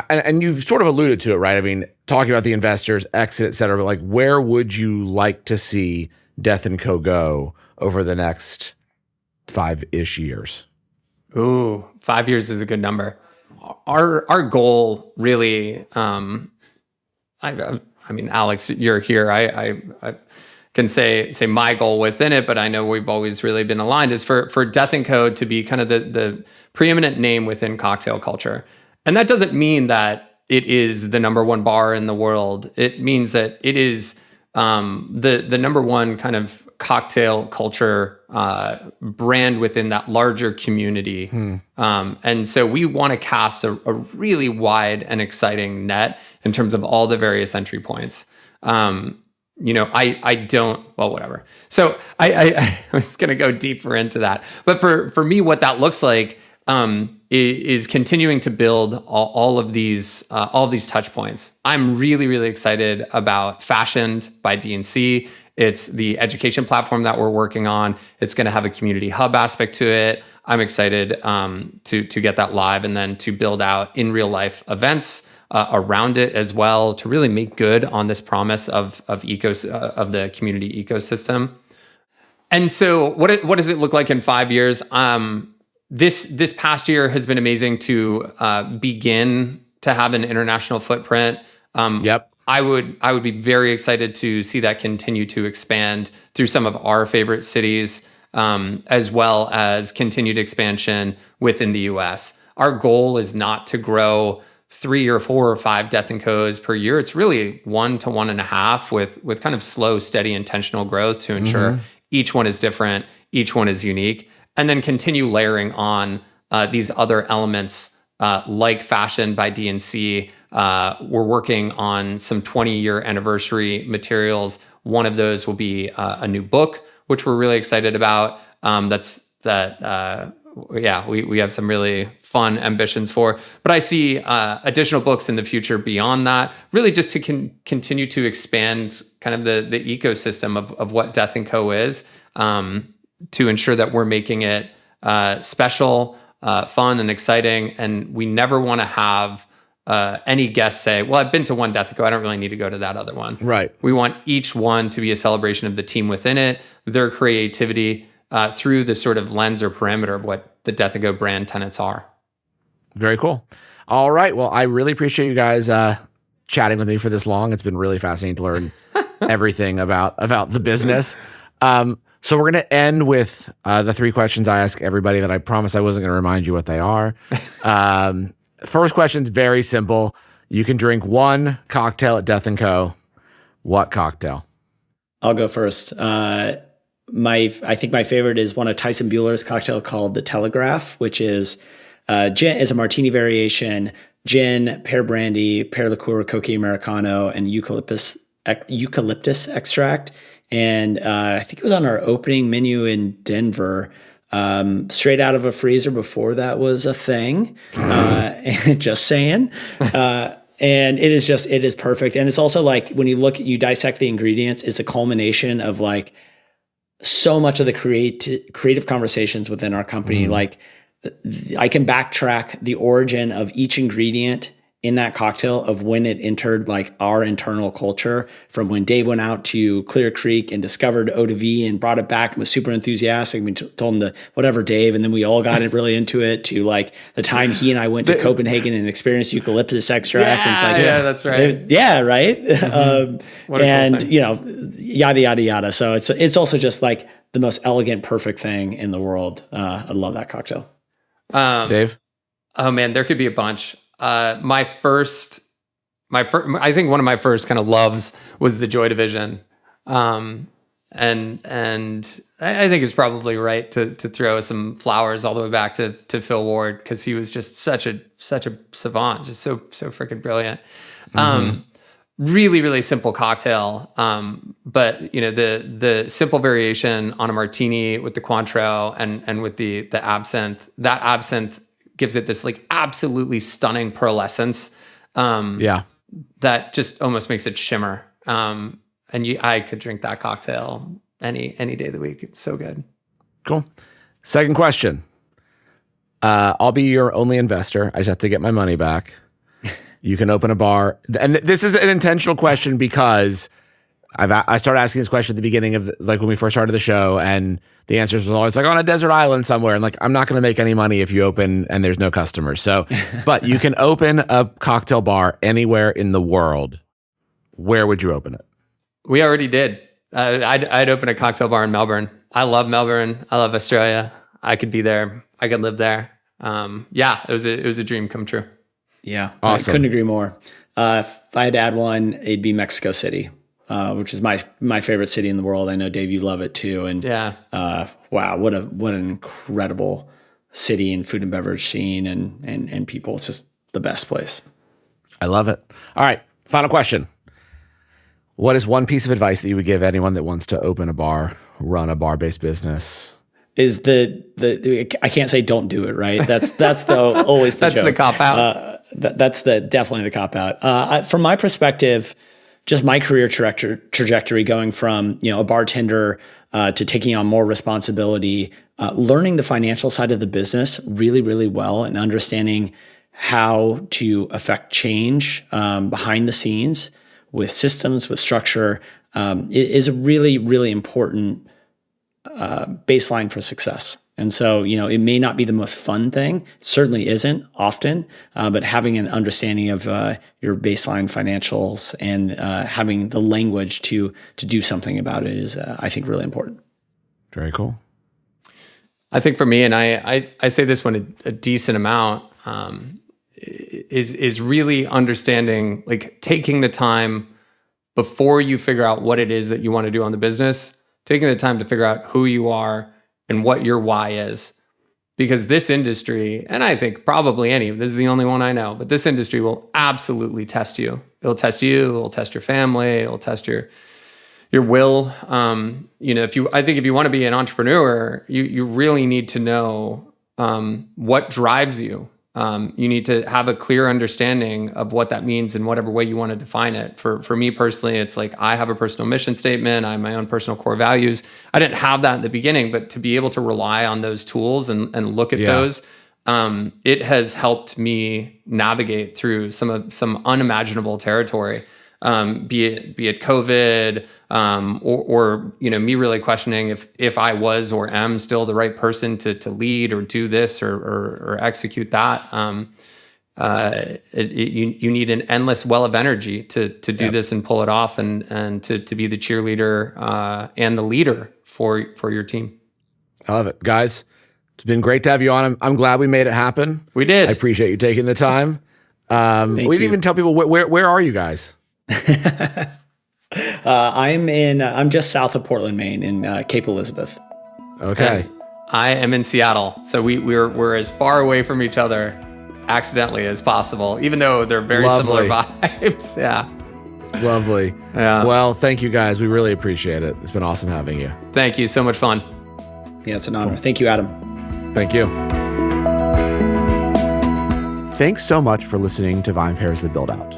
and you've sort of alluded to it, right? I mean, talking about the investors, exit, et cetera, but like, where would you like to see Death & Co go over the next 5-ish years? Ooh, 5 years is a good number. Our goal really, I mean, Alex, you're here. I can say my goal within it, but I know we've always really been aligned, is for Death & Co to be kind of the preeminent name within cocktail culture. And that doesn't mean that it is the number one bar in the world. It means that it is the number one kind of cocktail culture brand within that larger community. And so we want to cast a really wide and exciting net in terms of all the various entry points. I don't, well, whatever. So I was going to go deeper into that. But for me, what that looks like is continuing to build all of these touch points. I'm really, really excited about Fashioned by D&C. It's the education platform that we're working on. It's going to have a community hub aspect to it. I'm excited to get that live and then to build out in real life events around it as well to really make good on this promise of the community ecosystem. And so, what does it look like in 5 years? this past year has been amazing to begin to have an international footprint. Yep. I would be very excited to see that continue to expand through some of our favorite cities, as well as continued expansion within the US. Our goal is not to grow 3 or 4 or 5 Death & Co's per year. It's really 1 to 1.5 with kind of slow, steady, intentional growth to ensure each one is different, each one is unique, and then continue layering on these other elements like fashion by DNC. We're working on some 20-year anniversary materials. One of those will be a new book, which we're really excited about. We have some really fun ambitions for. But I see additional books in the future beyond that, really just to continue to expand kind of the ecosystem of what Death & Co is, to ensure that we're making it special, fun, and exciting. And we never want to have any guest say, well, I've been to one Death & Co, I don't really need to go to that other one. Right. We want each one to be a celebration of the team within it, their creativity, through the sort of lens or parameter of what the Death & Co brand tenets are. Very cool. All right. Well, I really appreciate you guys chatting with me for this long. It's been really fascinating to learn everything about the business. So we're going to end with the 3 questions I ask everybody that I promised I wasn't going to remind you what they are. First question's very simple. You can drink 1 cocktail at Death & Co. What cocktail? I'll go first. I think my favorite is one of Tyson Bueller's cocktail called the Telegraph, which is gin, is a martini variation, gin, pear brandy, pear liqueur, coca americano, and eucalyptus extract. And I think it was on our opening menu in Denver, straight out of a freezer before that was a thing. Just saying. And it is perfect. And it's also like when you dissect the ingredients, it's a culmination of like so much of the creative conversations within our company. Like I can backtrack the origin of each ingredient in that cocktail of when it entered like our internal culture, from when Dave went out to Clear Creek and discovered eau de vie and brought it back and was super enthusiastic. We told him to whatever, Dave. And then we all got really into it, to like the time he and I went to Copenhagen and experienced eucalyptus extract. And it's like, that's right. Yeah. Right. And, cool yada, yada, yada. So it's also just like the most elegant, perfect thing in the world. I love that cocktail. Dave? Oh man, there could be a bunch. I think one of my first kind of loves was the Joy Division. And I think it's probably right to throw some flowers all the way back to Phil Ward, because he was just such a savant, just so freaking brilliant. Really, really simple cocktail. But you know, the simple variation on a martini with the Cointreau and with the absinthe, that absinthe gives it this like absolutely stunning pearlescence. That just almost makes it shimmer. I could drink that cocktail any day of the week. It's so good. Cool. Second question. I'll be your only investor. I just have to get my money back. You can open a bar. And this is an intentional question because I started asking this question at the beginning of like when we first started the show, and the answers was always like on a desert island somewhere. And like, I'm not going to make any money if you open and there's no customers. So, but you can open a cocktail bar anywhere in the world. Where would you open it? We already did. I'd open a cocktail bar in Melbourne. I love Melbourne. I love Australia. I could be there. I could live there. It was a dream come true. Yeah. Awesome. I couldn't agree more. If I had to add one, it'd be Mexico City, which is my favorite city in the world. I know, Dave, you love it too. And wow, what an incredible city and food and beverage scene and people. It's just the best place. I love it. All right. Final question. What is one piece of advice that you would give anyone that wants to open a bar, run a bar-based business? Is I can't say don't do it, right? That's always the that's joke. The cop out. That's definitely the cop out. From my perspective, just my career trajectory going from a bartender to taking on more responsibility, learning the financial side of the business really, really well, and understanding how to affect change behind the scenes with systems, with structure, is a really, really important baseline for success. And so, it may not be the most fun thing. It certainly isn't often, but having an understanding of your baseline financials and having the language to do something about it is, I think, really important. Very cool. I think for me, and I say this one a decent amount, is really understanding, like taking the time before you figure out what it is that you want to do on the business, taking the time to figure out who you are and what your why is. Because this industry, and I think probably this is the only one I know, but this industry will absolutely test you. It'll test you, it'll test your family, it'll test your will. I think if you want to be an entrepreneur, you really need to know what drives you. You need to have a clear understanding of what that means in whatever way you want to define it. For me personally, it's like I have a personal mission statement. I have my own personal core values. I didn't have that in the beginning, but to be able to rely on those tools and look at those, it has helped me navigate through some unimaginable territory. Be it COVID, or me really questioning if I was or am still the right person to lead or do this or execute that. You need an endless well of energy to do this and pull it off and to be the cheerleader and the leader for your team. I love it, guys. It's been great to have you on. I'm glad we made it happen. We did. I appreciate you taking the time. We didn't even tell people where are you guys? I'm just south of Portland, Maine, in Cape Elizabeth. Okay. And I am in Seattle, so we're as far away from each other accidentally as possible, even though they're very similar vibes. Yeah. Lovely. Yeah. Well, thank you guys. We really appreciate it. It's been awesome having you. Thank you. So much fun. Yeah, it's an honor. Thank you, Adam. Thank you. Thanks so much for listening to VinePair's The Buildout.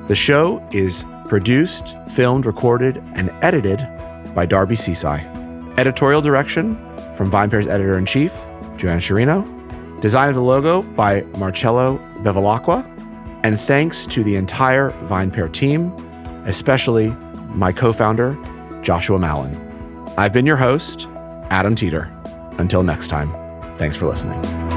The show is produced, filmed, recorded, and edited by Darby Seasai. Editorial direction from VinePair's editor-in-chief, Joanna Chirino. Design of the logo by Marcello Bevilacqua. And thanks to the entire VinePair team, especially my co-founder, Joshua Mallon. I've been your host, Adam Teeter. Until next time, thanks for listening.